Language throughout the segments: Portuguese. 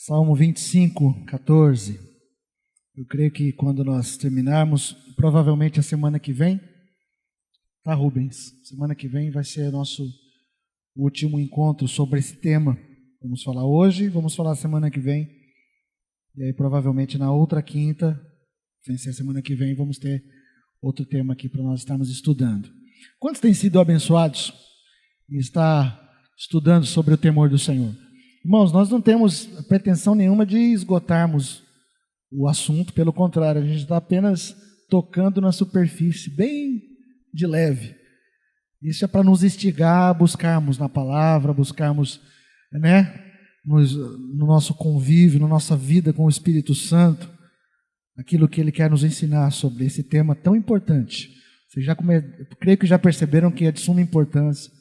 Salmo 25, 14. Eu creio que quando nós terminarmos, provavelmente a semana que vem, tá, Rubens? Semana que vem vai ser nosso último encontro sobre esse tema. Vamos falar hoje, vamos falar semana que vem. E aí provavelmente na outra quinta, sem ser semana que vem, vamos ter outro tema aqui para nós estarmos estudando. Quantos têm sido abençoados e está estudando sobre o temor do Senhor? Irmãos, nós não temos pretensão nenhuma de esgotarmos o assunto, pelo contrário, a gente está apenas tocando na superfície, bem de leve. Isso é para nos instigar a buscarmos na palavra, buscarmos, no nosso convívio, na nossa vida com o Espírito Santo, aquilo que Ele quer nos ensinar sobre esse tema tão importante. Vocês creio que já perceberam que é de suma importância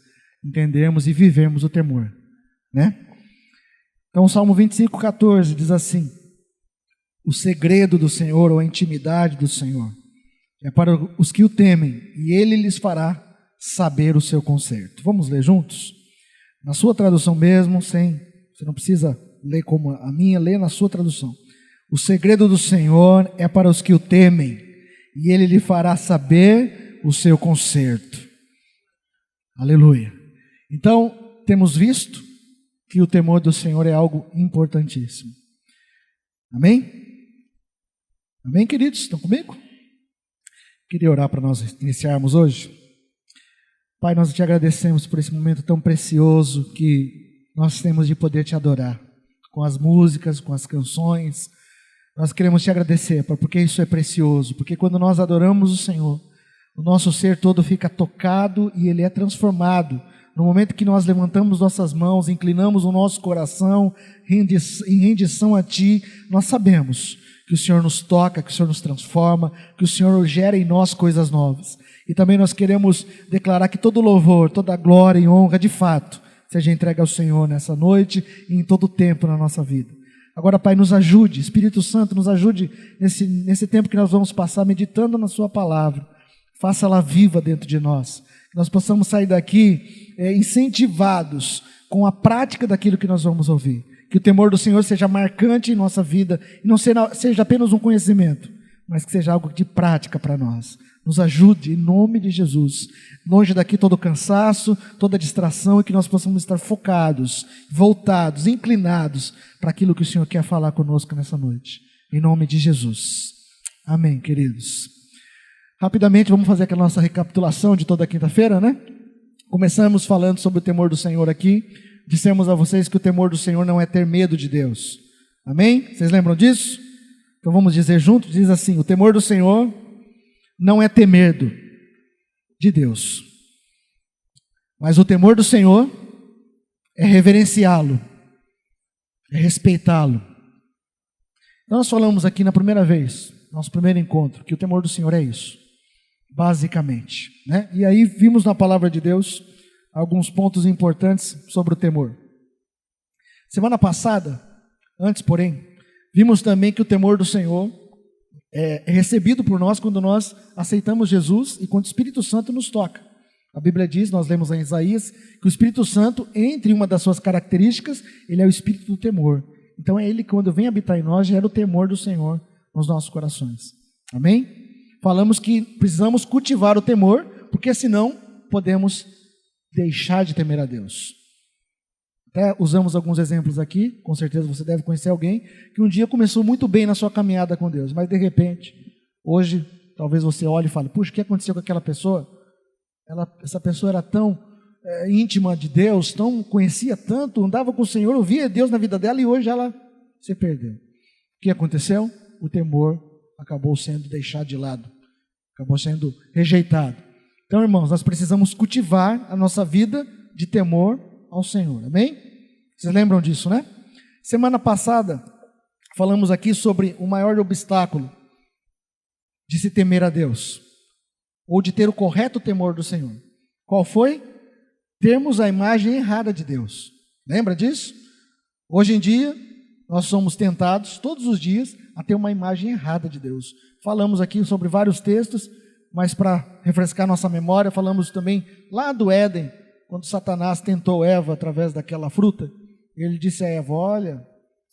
entendermos e vivermos o temor, né? Então, o Salmo 25, 14 diz assim: o segredo do Senhor, ou a intimidade do Senhor, é para os que o temem, e Ele lhes fará saber o seu conserto. Vamos ler juntos? Na sua tradução mesmo, você não precisa ler como a minha, lê na sua tradução. O segredo do Senhor é para os que o temem, e Ele lhe fará saber o seu conserto. Aleluia. Então, temos visto que o temor do Senhor é algo importantíssimo. Amém? Amém, queridos? Estão comigo? Queria orar para nós iniciarmos hoje. Pai, nós te agradecemos por esse momento tão precioso que nós temos de poder te adorar, com as músicas, com as canções. Nós queremos te agradecer, Pai, porque isso é precioso, porque quando nós adoramos o Senhor, o nosso ser todo fica tocado e ele é transformado. No momento que nós levantamos nossas mãos, inclinamos o nosso coração em rendição a Ti, nós sabemos que o Senhor nos toca, que o Senhor nos transforma, que o Senhor gera em nós coisas novas. E também nós queremos declarar que todo louvor, toda glória e honra, de fato, seja entregue ao Senhor nessa noite e em todo o tempo na nossa vida. Agora, Pai, nos ajude, Espírito Santo, nos ajude nesse tempo que nós vamos passar meditando na Sua palavra. Faça-la viva dentro de nós. Que nós possamos sair daqui incentivados com a prática daquilo que nós vamos ouvir. Que o temor do Senhor seja marcante em nossa vida e não seja apenas um conhecimento, mas que seja algo de prática para nós. Nos ajude em nome de Jesus. Longe daqui todo cansaço, toda distração, e que nós possamos estar focados, voltados, inclinados para aquilo que o Senhor quer falar conosco nessa noite. Em nome de Jesus. Amém, queridos. Rapidamente vamos fazer aquela nossa recapitulação de toda quinta-feira, né? Começamos falando sobre o temor do Senhor aqui. Dissemos a vocês que o temor do Senhor não é ter medo de Deus. Amém? Vocês lembram disso? Então vamos dizer juntos, diz assim: o temor do Senhor não é ter medo de Deus. Mas o temor do Senhor é reverenciá-lo, é respeitá-lo. Então nós falamos aqui na primeira vez, nosso primeiro encontro, que o temor do Senhor é isso, basicamente, né? E aí vimos na palavra de Deus alguns pontos importantes sobre o temor. Semana passada, antes porém, vimos também que o temor do Senhor é recebido por nós quando nós aceitamos Jesus e quando o Espírito Santo nos toca. A Bíblia diz, nós lemos em Isaías, que o Espírito Santo, entre uma das suas características, ele é o Espírito do temor. Então é ele que, quando vem habitar em nós, gera o temor do Senhor nos nossos corações. Amém? Falamos que precisamos cultivar o temor, porque senão podemos deixar de temer a Deus. Até usamos alguns exemplos aqui, com certeza você deve conhecer alguém que um dia começou muito bem na sua caminhada com Deus, mas de repente, hoje, talvez você olhe e fale: puxa, o que aconteceu com aquela pessoa? Essa pessoa era tão íntima de Deus, conhecia tanto, andava com o Senhor, ouvia Deus na vida dela e hoje ela se perdeu. O que aconteceu? O temor acabou sendo deixado de lado, acabou sendo rejeitado. Então, irmãos, nós precisamos cultivar a nossa vida de temor ao Senhor, amém? Vocês lembram disso, né? Semana passada, falamos aqui sobre o maior obstáculo de se temer a Deus, ou de ter o correto temor do Senhor. Qual foi? Termos a imagem errada de Deus. Lembra disso? Hoje em dia, nós somos tentados todos os dias a ter uma imagem errada de Deus. Falamos aqui sobre vários textos, mas para refrescar nossa memória, falamos também lá do Éden, quando Satanás tentou Eva através daquela fruta. Ele disse a Eva: olha,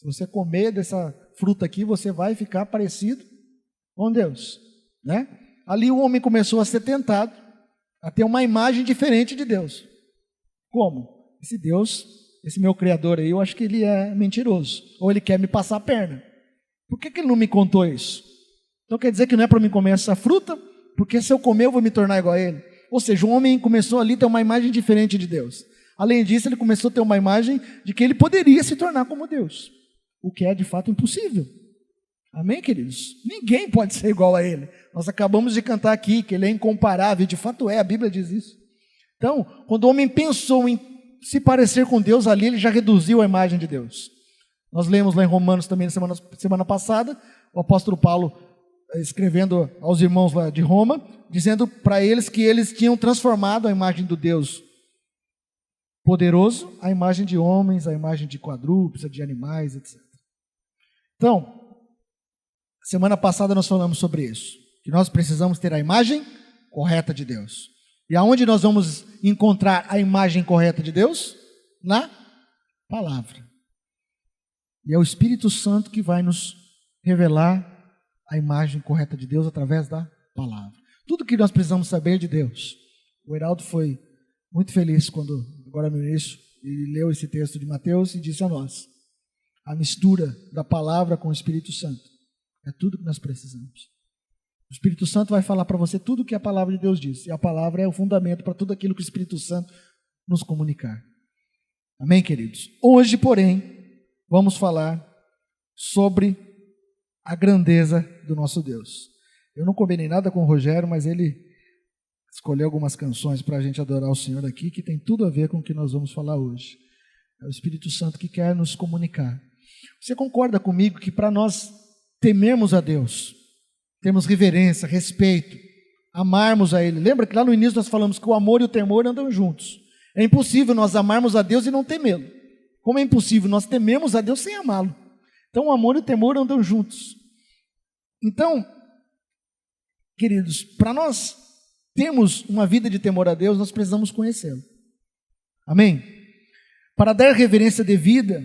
Se você comer dessa fruta aqui, você vai ficar parecido com Deus, né? Ali o homem começou a ser tentado a ter uma imagem diferente de Deus. Como? Esse Deus, esse meu Criador aí, eu acho que ele é mentiroso, ou ele quer me passar a perna. Por que ele não me contou isso? Então quer dizer que não é para mim comer essa fruta, porque se eu comer eu vou me tornar igual a ele. Ou seja, o homem começou ali a ter uma imagem diferente de Deus. Além disso, ele começou a ter uma imagem de que ele poderia se tornar como Deus, o que é de fato impossível. Amém, queridos? Ninguém pode ser igual a ele. Nós acabamos de cantar aqui que ele é incomparável, e de fato é, a Bíblia diz isso. Então, quando o homem pensou em se parecer com Deus, ali ele já reduziu a imagem de Deus. Nós lemos lá em Romanos também na semana passada, o apóstolo Paulo escrevendo aos irmãos lá de Roma, dizendo para eles que eles tinham transformado a imagem do Deus poderoso, a imagem de homens, a imagem de quadrúpedes, de animais, etc. Então, semana passada nós falamos sobre isso, que nós precisamos ter a imagem correta de Deus. E aonde nós vamos encontrar a imagem correta de Deus? Na palavra. E é o Espírito Santo que vai nos revelar a imagem correta de Deus através da palavra. Tudo que nós precisamos saber de Deus. O Heraldo foi muito feliz quando, agora no início, ele leu esse texto de Mateus e disse a nós: a mistura da palavra com o Espírito Santo é tudo que nós precisamos. O Espírito Santo vai falar para você tudo o que a palavra de Deus diz. E a palavra é o fundamento para tudo aquilo que o Espírito Santo nos comunicar. Amém, queridos? Hoje, porém, vamos falar sobre a grandeza do nosso Deus. Eu não combinei nada com o Rogério, mas ele escolheu algumas canções para a gente adorar o Senhor aqui, que tem tudo a ver com o que nós vamos falar hoje. É o Espírito Santo que quer nos comunicar. Você concorda comigo que para nós temermos a Deus, termos reverência, respeito, amarmos a Ele? Lembra que lá no início nós falamos que o amor e o temor andam juntos. É impossível nós amarmos a Deus e não temê-lo. Como é impossível nós temermos a Deus sem amá-lo? Então o amor e o temor andam juntos. Então, queridos, para nós termos uma vida de temor a Deus, nós precisamos conhecê-lo. Amém? Para dar reverência devida,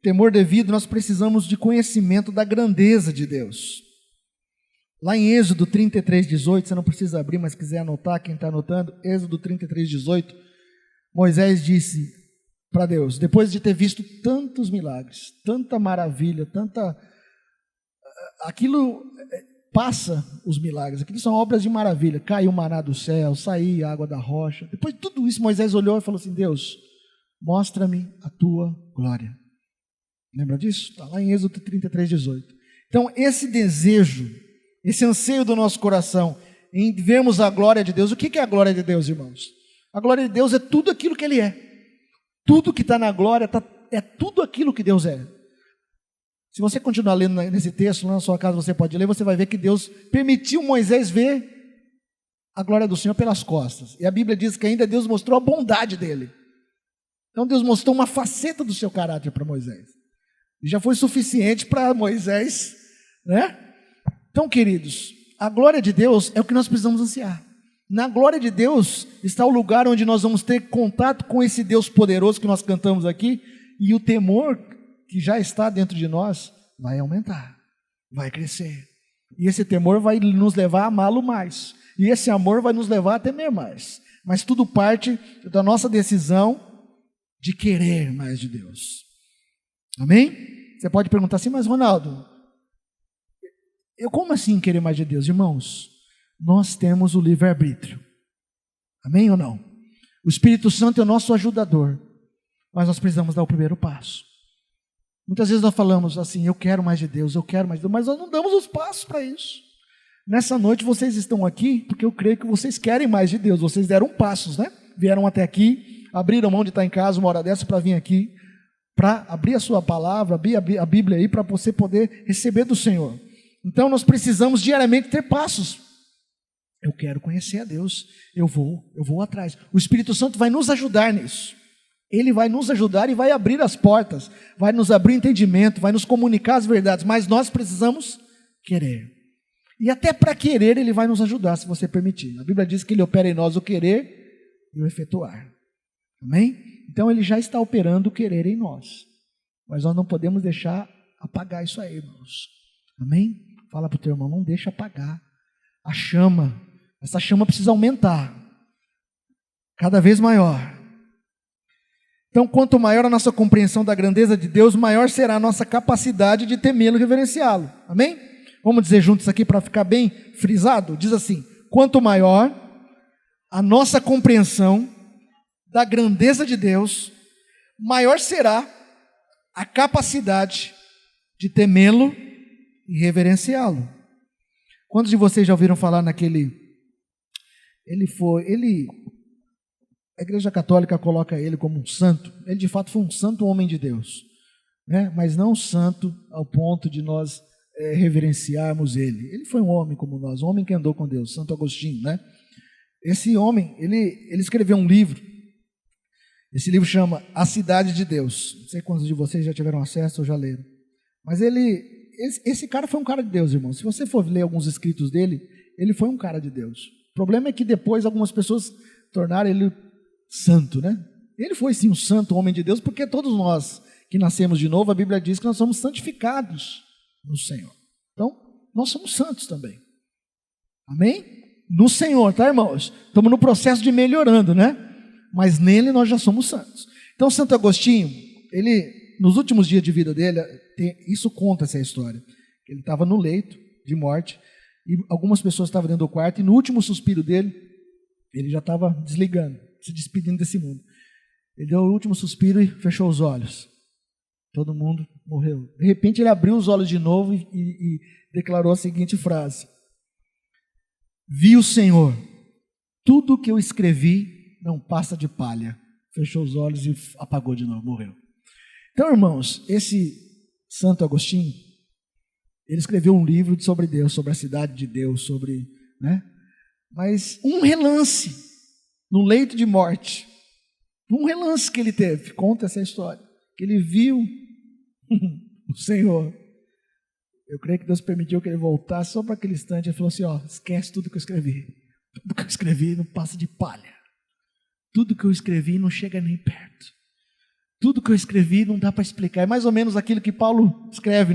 temor devido, nós precisamos de conhecimento da grandeza de Deus. Lá em Êxodo 33:18, você não precisa abrir, mas quiser anotar, quem está anotando, Êxodo 33:18, Moisés disse para Deus, depois de ter visto tantos milagres, tanta maravilha, aquilo passa os milagres, aquilo são obras de maravilha, caiu o maná do céu, saiu a água da rocha. Depois de tudo isso, Moisés olhou e falou assim: Deus, mostra-me a tua glória. Lembra disso? Está lá em Êxodo 33:18. Então, esse desejo, esse anseio do nosso coração em vermos a glória de Deus. O que é a glória de Deus, irmãos? A glória de Deus é tudo aquilo que Ele é. Tudo que está na glória é tudo aquilo que Deus é. Se você continuar lendo nesse texto, lá na sua casa você pode ler, você vai ver que Deus permitiu Moisés ver a glória do Senhor pelas costas. E a Bíblia diz que ainda Deus mostrou a bondade dele. Então Deus mostrou uma faceta do seu caráter para Moisés. E já foi suficiente para Moisés, né? Então, queridos, a glória de Deus é o que nós precisamos ansiar. Na glória de Deus está o lugar onde nós vamos ter contato com esse Deus poderoso que nós cantamos aqui, e o temor que já está dentro de nós vai aumentar, vai crescer. E esse temor vai nos levar a amá-lo mais. E esse amor vai nos levar a temer mais. Mas tudo parte da nossa decisão de querer mais de Deus. Amém? Você pode perguntar assim: mas Ronaldo, como assim querer mais de Deus? Irmãos, nós temos o livre-arbítrio. Amém ou não? O Espírito Santo é o nosso ajudador, mas nós precisamos dar o primeiro passo. Muitas vezes nós falamos assim: eu quero mais de Deus, eu quero mais de Deus, mas nós não damos os passos para isso. Nessa noite vocês estão aqui porque eu creio que vocês querem mais de Deus. Vocês deram passos, né? Vieram até aqui, abriram mão de estar em casa uma hora dessa para vir aqui, para abrir a sua palavra, abrir a Bíblia aí, para você poder receber do Senhor. Então nós precisamos diariamente ter passos. Eu quero conhecer a Deus, eu vou atrás. O Espírito Santo vai nos ajudar nisso. Ele vai nos ajudar e vai abrir as portas, vai nos abrir entendimento, vai nos comunicar as verdades, mas nós precisamos querer. E até para querer Ele vai nos ajudar, se você permitir. A Bíblia diz que Ele opera em nós o querer e o efetuar. Amém? Então Ele já está operando o querer em nós, mas nós não podemos deixar apagar isso aí, irmãos. Amém? Fala para o teu irmão, não deixa apagar a chama. Essa chama precisa aumentar, cada vez maior. Então, quanto maior a nossa compreensão da grandeza de Deus, maior será a nossa capacidade de temê-lo e reverenciá-lo. Amém? Vamos dizer juntos aqui para ficar bem frisado? Diz assim: quanto maior a nossa compreensão da grandeza de Deus, maior será a capacidade de temê-lo e reverenciá-lo. Quantos de vocês já ouviram falar naquele... A Igreja Católica coloca ele como um santo. Ele de fato foi um santo homem de Deus, né? Mas não santo ao ponto de nós reverenciarmos ele. Ele foi um homem como nós, um homem que andou com Deus, Santo Agostinho, né? Esse homem, ele escreveu um livro. Esse livro chama A Cidade de Deus. Não sei quantos de vocês já tiveram acesso ou já leram. Mas esse cara foi um cara de Deus, irmão. Se você for ler alguns escritos dele, ele foi um cara de Deus. O problema é que depois algumas pessoas tornaram ele santo, né? Ele foi sim um santo homem de Deus, porque todos nós que nascemos de novo, a Bíblia diz que nós somos santificados no Senhor. Então, nós somos santos também. Amém? No Senhor, tá, irmãos? Estamos no processo de melhorando, né? Mas nele nós já somos santos. Então, Santo Agostinho, ele, nos últimos dias de vida dele, isso conta essa história. Ele estava no leito de morte, e algumas pessoas estavam dentro do quarto, e no último suspiro dele, ele já estava desligando, se despedindo desse mundo. Ele deu o último suspiro e fechou os olhos. Todo mundo morreu. De repente ele abriu os olhos de novo e declarou a seguinte frase: vi o Senhor, tudo o que eu escrevi não passa de palha. Fechou os olhos e apagou de novo, morreu. Então, irmãos, esse Santo Agostinho, ele escreveu um livro sobre Deus, sobre a cidade de Deus, sobre, né? Mas um relance no leito de morte, um relance que ele teve, conta essa história, que ele viu o Senhor. Eu creio que Deus permitiu que ele voltasse só para aquele instante. Ele falou assim: ó, esquece tudo que eu escrevi. Tudo que eu escrevi não passa de palha. Tudo que eu escrevi não chega nem perto. Tudo que eu escrevi não dá para explicar. É mais ou menos aquilo que Paulo escreve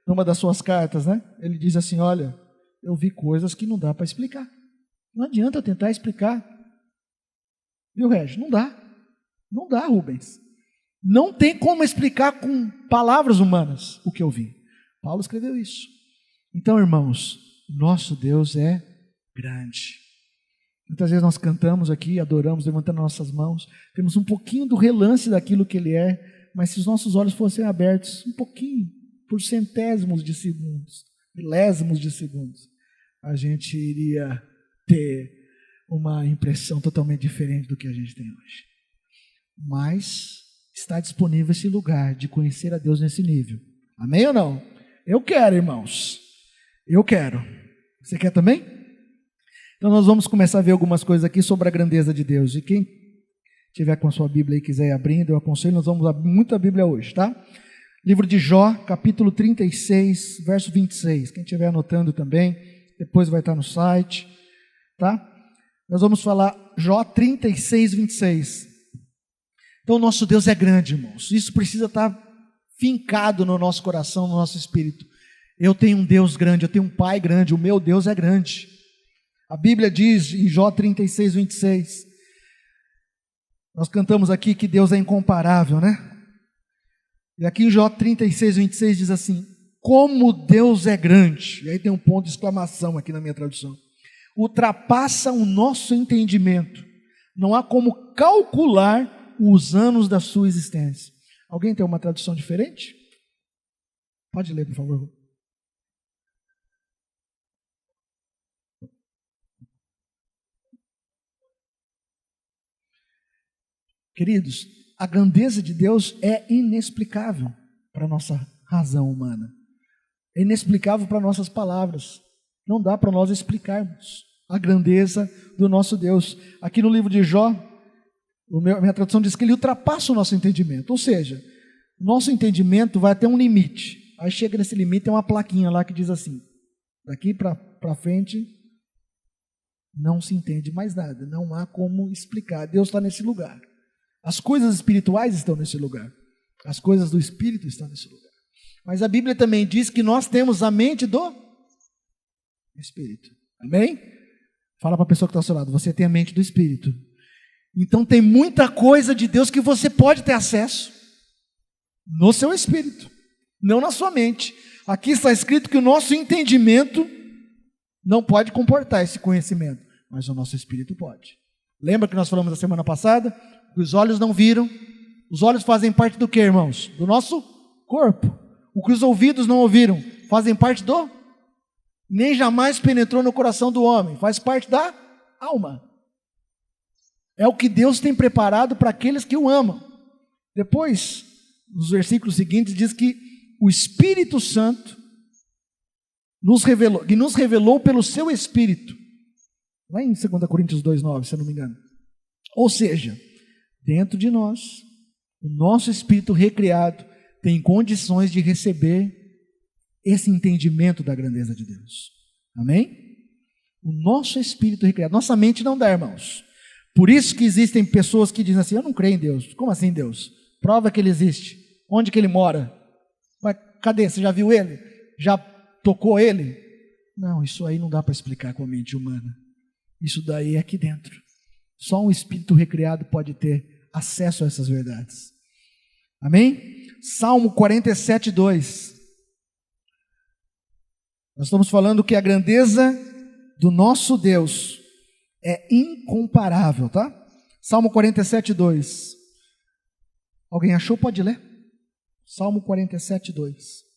numa das suas cartas, né? Ele diz assim: olha, eu vi coisas que não dá para explicar. Não adianta eu tentar explicar. Viu, Regis? Não dá. Não dá, Rubens. Não tem como explicar com palavras humanas o que eu vi. Paulo escreveu isso. Então, irmãos, nosso Deus é grande. Muitas vezes nós cantamos aqui, adoramos, levantando nossas mãos, temos um pouquinho do relance daquilo que Ele é, mas se os nossos olhos fossem abertos um pouquinho, por centésimos de segundos, milésimos de segundos, a gente iria ter uma impressão totalmente diferente do que a gente tem hoje. Mas está disponível esse lugar de conhecer a Deus nesse nível. Amém ou não? Eu quero, irmãos. Eu quero. Você quer também? Então nós vamos começar a ver algumas coisas aqui sobre a grandeza de Deus. E quem tiver com a sua Bíblia e quiser ir abrindo, eu aconselho, nós vamos abrir muita Bíblia hoje, tá? Livro de Jó, capítulo 36, verso 26. Quem estiver anotando também, depois vai estar no site, tá? Nós vamos falar Jó 36, 26. Então o nosso Deus é grande, irmãos. Isso precisa estar fincado no nosso coração, no nosso espírito. Eu tenho um Deus grande, eu tenho um Pai grande, o meu Deus é grande. A Bíblia diz em Jó 36, 26, nós cantamos aqui que Deus é incomparável, né? E aqui em Jó 36, 26 diz assim: como Deus é grande, e aí tem um ponto de exclamação aqui na minha tradução, ultrapassa o nosso entendimento, não há como calcular os anos da sua existência. Alguém tem uma tradução diferente? Pode ler, por favor. Queridos, a grandeza de Deus é inexplicável para a nossa razão humana. É inexplicável para nossas palavras. Não dá para nós explicarmos a grandeza do nosso Deus. Aqui no livro de Jó, a minha tradução diz que ele ultrapassa o nosso entendimento. Ou seja, nosso entendimento vai até um limite. Aí chega nesse limite, tem uma plaquinha lá que diz assim: daqui para frente não se entende mais nada. Não há como explicar. Deus está nesse lugar. As coisas espirituais estão nesse lugar. As coisas do Espírito estão nesse lugar. Mas a Bíblia também diz que nós temos a mente do Espírito. Amém? Fala para a pessoa que está ao seu lado, você tem a mente do Espírito. Então tem muita coisa de Deus que você pode ter acesso no seu espírito, não na sua mente. Aqui está escrito que o nosso entendimento não pode comportar esse conhecimento, mas o nosso espírito pode. Lembra que nós falamos na semana passada? Que os olhos não viram. Os olhos fazem parte do que, irmãos? Do nosso corpo. O que os ouvidos não ouviram fazem parte do? Nem jamais penetrou no coração do homem. Faz parte da alma. É o que Deus tem preparado para aqueles que o amam. Depois, nos versículos seguintes, diz que o Espírito Santo nos revelou pelo seu Espírito. Lá em 2 Coríntios 2,9, se eu não me engano. Ou seja, dentro de nós, o nosso espírito recriado tem condições de receber esse entendimento da grandeza de Deus. Amém? O nosso espírito recriado, nossa mente não dá, irmãos. Por isso que existem pessoas que dizem assim, eu não creio em Deus. Como assim Deus? Prova que ele existe. Onde que ele mora? Mas cadê? Você já viu ele? Já tocou ele? Não, isso aí não dá para explicar com a mente humana. Isso daí é aqui dentro. Só um espírito recriado pode ter acesso a essas verdades. Amém? Salmo 47, 2. Nós estamos falando que a grandeza do nosso Deus é incomparável, tá? Salmo 47, 2. Alguém achou? Pode ler. Salmo 47, 2.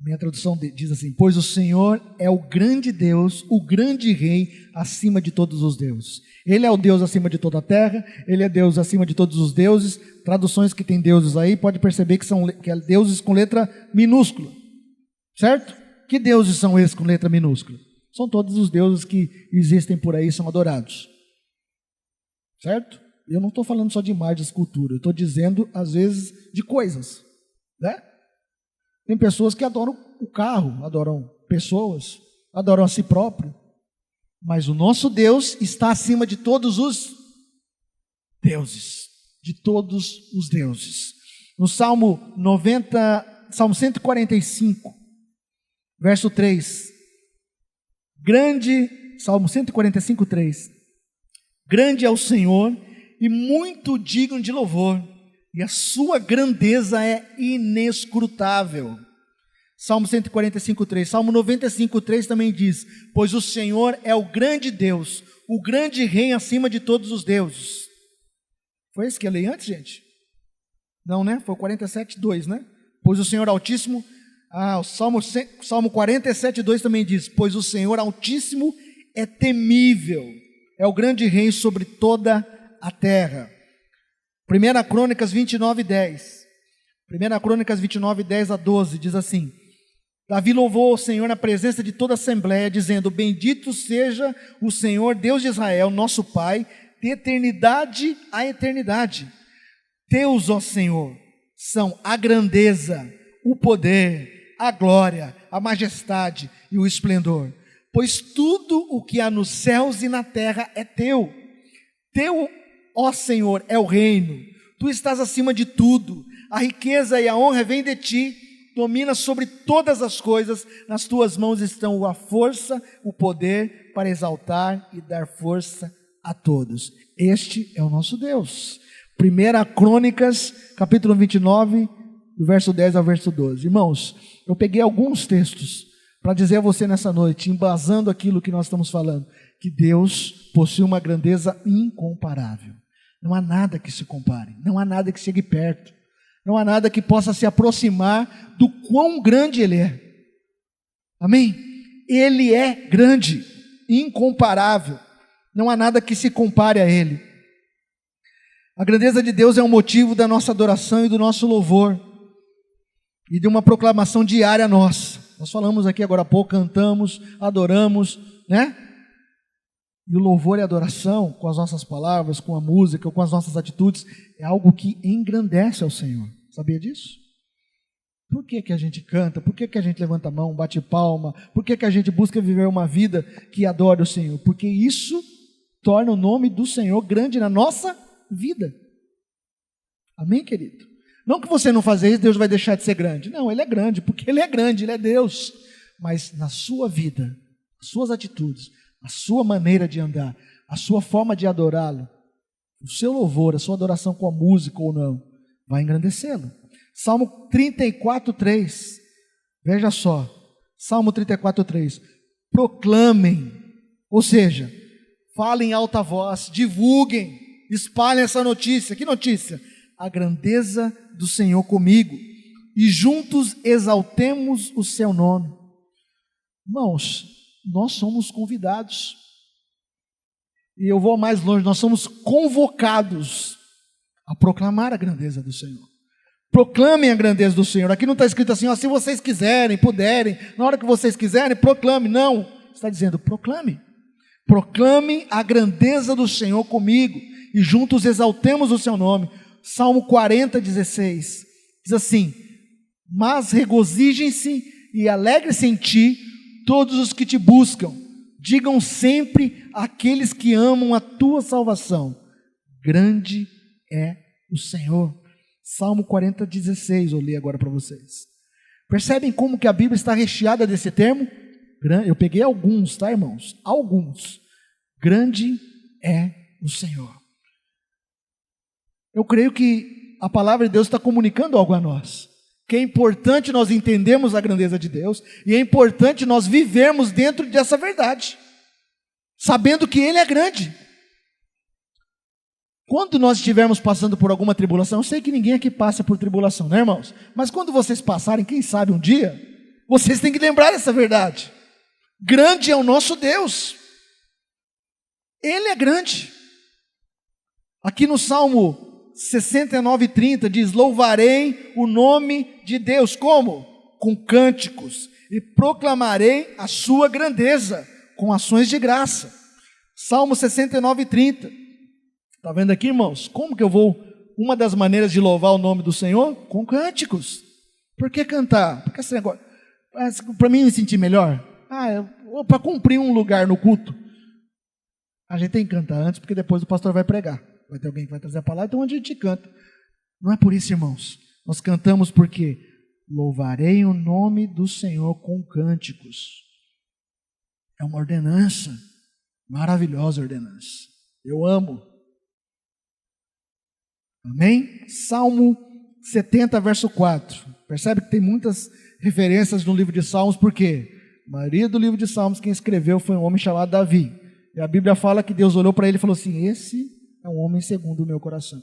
Minha tradução diz assim, pois o Senhor é o grande Deus, o grande Rei, acima de todos os deuses. Ele é o Deus acima de toda a terra, Ele é Deus acima de todos os deuses. Traduções que tem deuses aí, pode perceber que é deuses com letra minúscula. Certo? Que deuses são esses com letra minúscula? São todos os deuses que existem por aí, são adorados. Certo? Eu não estou falando só de imagem de escultura, eu estou dizendo, às vezes, de coisas. Né? Tem pessoas que adoram o carro, adoram pessoas, adoram a si próprio. Mas o nosso Deus está acima de todos os deuses. De todos os deuses. No Salmo 145, verso 3. Salmo 145, 3. Grande é o Senhor e muito digno de louvor. E a sua grandeza é inescrutável. Salmo 145, 3. Salmo 95, 3 também diz, pois o Senhor é o grande Deus, o grande Rei acima de todos os deuses. Foi esse que eu li antes, gente? Não, né? Foi o 47, 2, né? Pois o Senhor Altíssimo... o Salmo 47, 2 também diz, pois o Senhor Altíssimo é temível, é o grande Rei sobre toda a terra. 1 Crônicas 29, 10. 1 Crônicas 29, 10 a 12, diz assim, Davi louvou o Senhor na presença de toda a assembleia, dizendo, bendito seja o Senhor, Deus de Israel, nosso Pai, de eternidade a eternidade. Teus, ó Senhor, são a grandeza, o poder, a glória, a majestade e o esplendor, pois tudo o que há nos céus e na terra é teu. Teu, ó Senhor, é o reino, tu estás acima de tudo, a riqueza e a honra vêm de ti, domina sobre todas as coisas, nas tuas mãos estão a força, o poder para exaltar e dar força a todos. Este é o nosso Deus. 1 Crônicas, capítulo 29, do verso 10 ao verso 12. Irmãos, eu peguei alguns textos para dizer a você nessa noite, embasando aquilo que nós estamos falando, que Deus possui uma grandeza incomparável. Não há nada que se compare, não há nada que chegue perto, não há nada que possa se aproximar do quão grande Ele é. Amém? Ele é grande, incomparável, não há nada que se compare a Ele. A grandeza de Deus é um motivo da nossa adoração e do nosso louvor, e de uma proclamação diária nossa. Nós falamos aqui agora há pouco, cantamos, adoramos, né? E o louvor e a adoração, com as nossas palavras, com a música, com as nossas atitudes, é algo que engrandece ao Senhor. Sabia disso? Por que que a gente canta? Por que que a gente levanta a mão, bate palma? Por que que a gente busca viver uma vida que adora o Senhor? Porque isso torna o nome do Senhor grande na nossa vida. Amém, querido? Não que você não fazer isso, Deus vai deixar de ser grande. Não, Ele é grande, porque Ele é grande, Ele é Deus. Mas na sua vida, as suas atitudes, a sua maneira de andar, a sua forma de adorá-lo, o seu louvor, a sua adoração com a música ou não, vai engrandecê-lo. Salmo 34:3. Veja só. Salmo 34:3. Proclamem, ou seja, falem em alta voz, divulguem, espalhem essa notícia. Que notícia? A grandeza do Senhor comigo, e juntos exaltemos o seu nome. Irmãos, nós somos convidados, e eu vou mais longe, nós somos convocados a proclamar a grandeza do Senhor. Proclamem a grandeza do Senhor. Aqui não está escrito assim, ó, se vocês quiserem, puderem, na hora que vocês quiserem, proclame. Não, está dizendo, proclame. Proclame a grandeza do Senhor comigo, e juntos exaltemos o seu nome. Salmo 40:16 diz assim: mas regozijem-se e alegrem-se em ti todos os que te buscam, digam sempre àqueles que amam a tua salvação, grande é o Senhor. Salmo 40:16, eu li agora para vocês. Percebem como que a Bíblia está recheada desse termo? Eu peguei alguns, tá, irmãos? Alguns. Grande é o Senhor. Eu creio que a palavra de Deus está comunicando algo a nós, que é importante nós entendermos a grandeza de Deus, e é importante nós vivermos dentro dessa verdade, sabendo que Ele é grande. Quando nós estivermos passando por alguma tribulação, eu sei que ninguém aqui passa por tribulação, né, irmãos? Mas quando vocês passarem, quem sabe um dia, vocês têm que lembrar dessa verdade. Grande é o nosso Deus. Ele é grande. Aqui no Salmo 69:30 diz: louvarei o nome de Deus. Como? Com cânticos, e proclamarei a sua grandeza com ações de graça. Salmo 69:30. Está vendo aqui, irmãos? Como que eu vou? Uma das maneiras de louvar o nome do Senhor? Com cânticos. Por que cantar? Porque esse negócio, para mim me sentir melhor? Para cumprir um lugar no culto. A gente tem que cantar antes, porque depois o pastor vai pregar. Vai ter alguém que vai trazer a palavra, então a gente canta. Não é por isso, irmãos. Nós cantamos porque louvarei o nome do Senhor com cânticos. É uma ordenança, maravilhosa ordenança. Eu amo. Amém? Salmo 70, verso 4. Percebe que tem muitas referências no livro de Salmos, porque a maioria do livro de Salmos, quem escreveu foi um homem chamado Davi. E a Bíblia fala que Deus olhou para ele e falou assim: esse é um homem segundo o meu coração,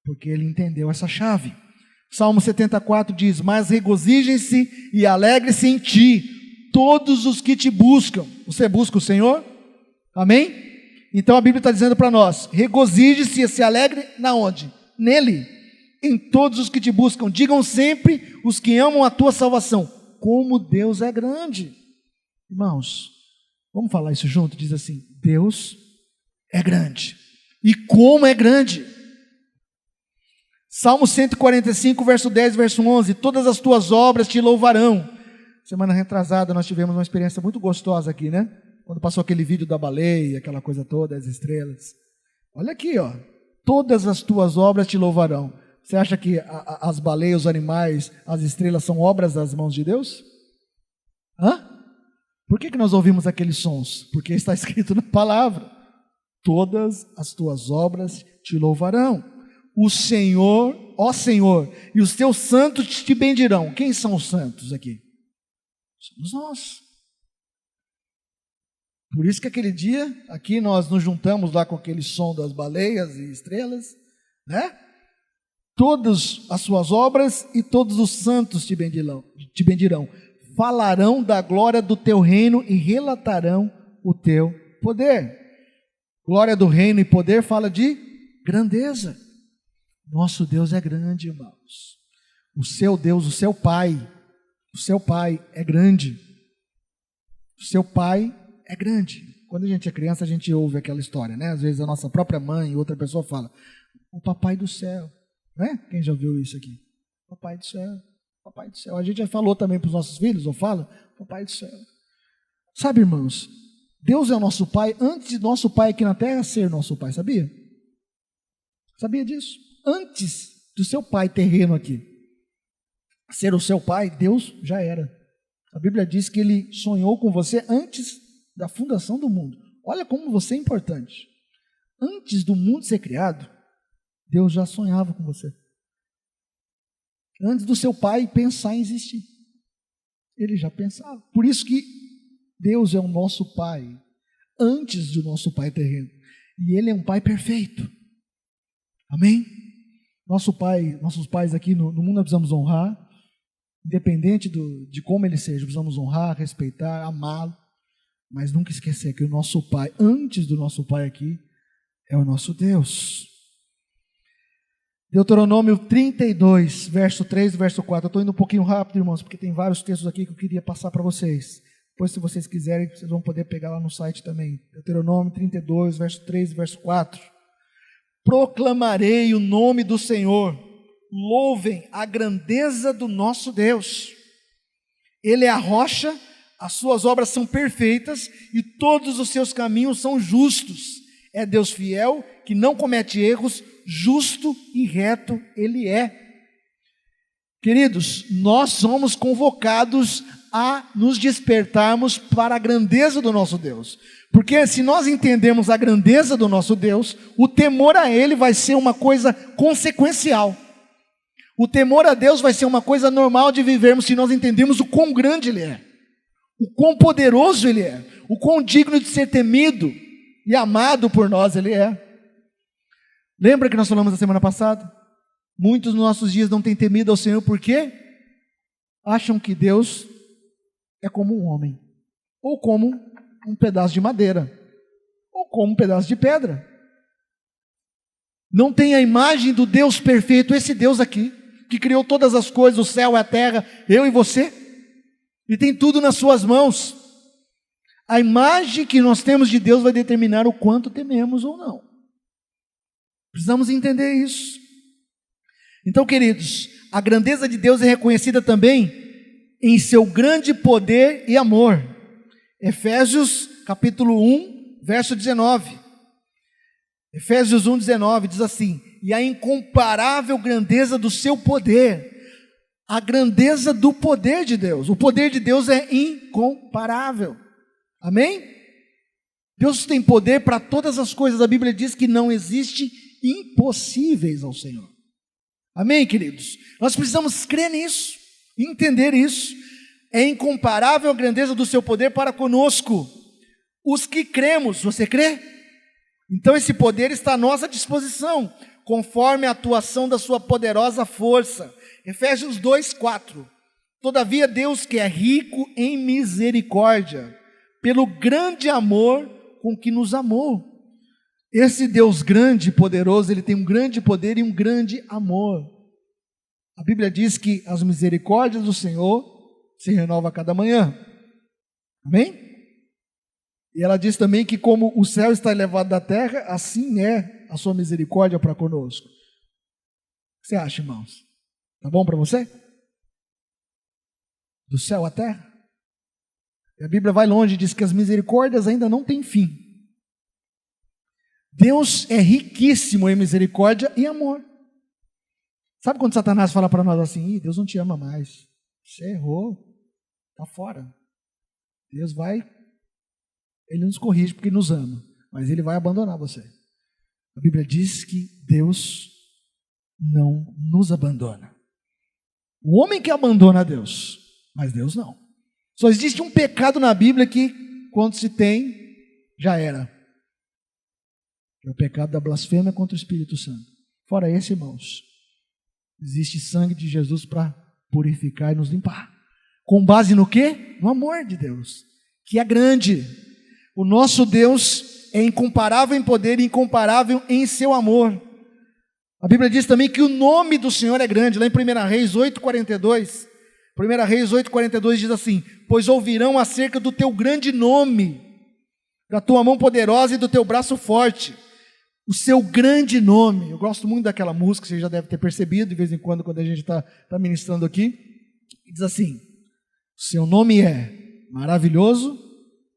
porque ele entendeu essa chave. Salmo 74 diz: mas regozijem-se e alegrem-se em ti todos os que te buscam. Você busca o Senhor? Amém? Então a Bíblia está dizendo para nós: regozije-se e se alegre na onde? Nele, em todos os que te buscam. Digam sempre os que amam a tua salvação, como Deus é grande. Irmãos, vamos falar isso junto? Diz assim: Deus é grande. E como é grande. Salmo 145, verso 10, verso 11. Todas as tuas obras te louvarão. Semana retrasada nós tivemos uma experiência muito gostosa aqui, né? Quando passou aquele vídeo da baleia, aquela coisa toda, as estrelas. Olha aqui, ó. Todas as tuas obras te louvarão. Você acha que as baleias, os animais, as estrelas são obras das mãos de Deus? Por que nós ouvimos aqueles sons? Porque está escrito na palavra: todas as tuas obras te louvarão. O Senhor, ó Senhor, e os teus santos te bendirão. Quem são os santos aqui? Somos nós. Por isso que aquele dia, aqui nós nos juntamos lá com aquele som das baleias e estrelas, né? Todas as suas obras e todos os santos te bendirão. Falarão da glória do teu reino e relatarão o teu poder. Glória do reino e poder fala de grandeza. Nosso Deus é grande, irmãos. O seu Deus, o seu Pai é grande. O seu Pai é grande. Quando a gente é criança, a gente ouve aquela história, né? Às vezes a nossa própria mãe, outra pessoa fala: o papai do céu, né? Quem já ouviu isso aqui? Papai do céu. Papai do céu. A gente já falou também para os nossos filhos, ou fala, Papai do céu. Sabe, irmãos, Deus é o nosso Pai antes de nosso Pai aqui na terra ser nosso Pai, sabia? Sabia disso? Antes do seu pai terreno aqui ser o seu pai, Deus já era. A Bíblia diz que Ele sonhou com você antes da fundação do mundo. Olha como você é importante. Antes do mundo ser criado, Deus já sonhava com você. Antes do seu pai pensar em existir, Ele já pensava. Por isso que Deus é o nosso Pai, antes do nosso Pai terreno. E Ele é um Pai perfeito. Amém? Nossos pais aqui no mundo nós precisamos honrar, independente de como ele seja, precisamos honrar, respeitar, amá-lo, mas nunca esquecer que o nosso Pai, antes do nosso Pai aqui, é o nosso Deus. Deuteronômio 32, verso 3 e verso 4. Eu estou indo um pouquinho rápido, irmãos, porque tem vários textos aqui que eu queria passar para vocês. Depois, se vocês quiserem, vocês vão poder pegar lá no site também. Deuteronômio 32, verso 3 e verso 4. Proclamarei o nome do Senhor, louvem a grandeza do nosso Deus. Ele é a rocha, as suas obras são perfeitas e todos os seus caminhos são justos. É Deus fiel, que não comete erros, justo e reto Ele é. Queridos, nós somos convocados a nos despertarmos para a grandeza do nosso Deus. Porque se nós entendemos a grandeza do nosso Deus, o temor a Ele vai ser uma coisa consequencial. O temor a Deus vai ser uma coisa normal de vivermos se nós entendemos o quão grande Ele é, o quão poderoso Ele é, o quão digno de ser temido e amado por nós Ele é. Lembra que nós falamos na semana passada? Muitos nos nossos dias não têm temido ao Senhor porque acham que Deus é como um homem, ou como um pedaço de madeira, ou como um pedaço de pedra. Não tem a imagem do Deus perfeito, esse Deus aqui, que criou todas as coisas, o céu e a terra, eu e você, e tem tudo nas suas mãos. A imagem que nós temos de Deus vai determinar o quanto tememos ou não. Precisamos entender isso. Então, queridos, a grandeza de Deus é reconhecida também em seu grande poder e amor. Efésios capítulo 1, verso 19. Efésios 1, 19 diz assim: e a incomparável grandeza do seu poder. A grandeza do poder de Deus. O poder de Deus é incomparável. Amém? Deus tem poder para todas as coisas. A Bíblia diz que não existe impossíveis ao Senhor. Amém, queridos? Nós precisamos crer nisso, entender isso. É incomparável a grandeza do seu poder para conosco, os que cremos. Você crê? Então esse poder está à nossa disposição, conforme a atuação da sua poderosa força. Efésios 2, 4. Todavia Deus, que é rico em misericórdia, pelo grande amor com que nos amou. Esse Deus grande e poderoso, Ele tem um grande poder e um grande amor. A Bíblia diz que as misericórdias do Senhor se renovam a cada manhã. Amém? E ela diz também que como o céu está elevado da terra, assim é a sua misericórdia para conosco. O que você acha, irmãos? Tá bom para você? Do céu à terra? E a Bíblia vai longe e diz que as misericórdias ainda não têm fim. Deus é riquíssimo em misericórdia e amor. Sabe quando Satanás fala para nós assim: Deus não te ama mais, você errou, está fora. Deus vai, Ele nos corrige porque nos ama, mas Ele vai abandonar você. A Bíblia diz que Deus não nos abandona. O homem que abandona a Deus, mas Deus não. Só existe um pecado na Bíblia que, quando se tem, já era. É o pecado da blasfêmia contra o Espírito Santo. Fora esse, irmãos, existe sangue de Jesus para purificar e nos limpar. Com base no quê? No amor de Deus, que é grande. O nosso Deus é incomparável em poder e incomparável em seu amor. A Bíblia diz também que o nome do Senhor é grande. Lá em 1 Reis 8,42, 1 Reis 8,42 diz assim: pois ouvirão acerca do teu grande nome, da tua mão poderosa e do teu braço forte. O seu grande nome. Eu gosto muito daquela música, você já deve ter percebido de vez em quando a gente está ministrando aqui. Diz assim: seu nome é maravilhoso,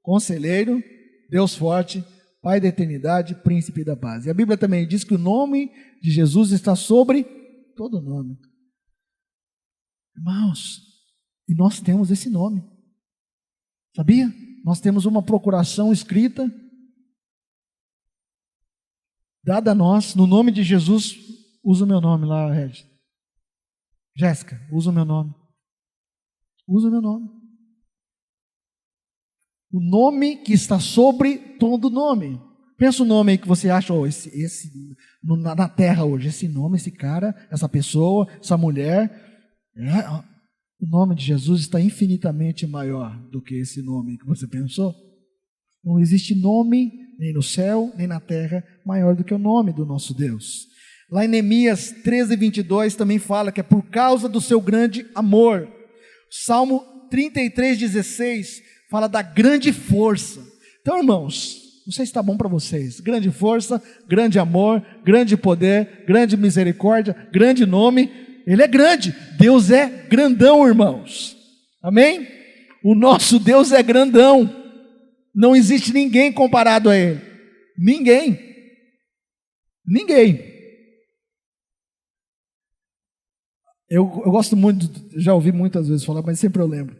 conselheiro, Deus forte, Pai da eternidade, príncipe da paz. E a Bíblia também diz que o nome de Jesus está sobre todo nome. Irmãos, e nós temos esse nome. Sabia? Nós temos uma procuração escrita, dada a nós, no nome de Jesus. Usa o meu nome lá, Regis. Jéssica, usa o meu nome. Usa o meu nome. O nome que está sobre todo nome. Pensa o nome aí que você acha, na terra hoje, esse nome, esse cara, essa pessoa, essa mulher. O nome de Jesus está infinitamente maior do que esse nome que você pensou. Não existe nome, nem no céu, nem na terra, maior do que o nome do nosso Deus. Lá em Neemias 13:22 também fala que é por causa do seu grande amor. Salmo 33:16 fala da grande força. Então, irmãos, não sei se está bom para vocês. Grande força, grande amor, grande poder, grande misericórdia, grande nome. Ele é grande. Deus é grandão, irmãos. Amém? O nosso Deus é grandão. Não existe ninguém comparado a Ele. Ninguém. Ninguém. Eu gosto muito, já ouvi muitas vezes falar, mas sempre eu lembro,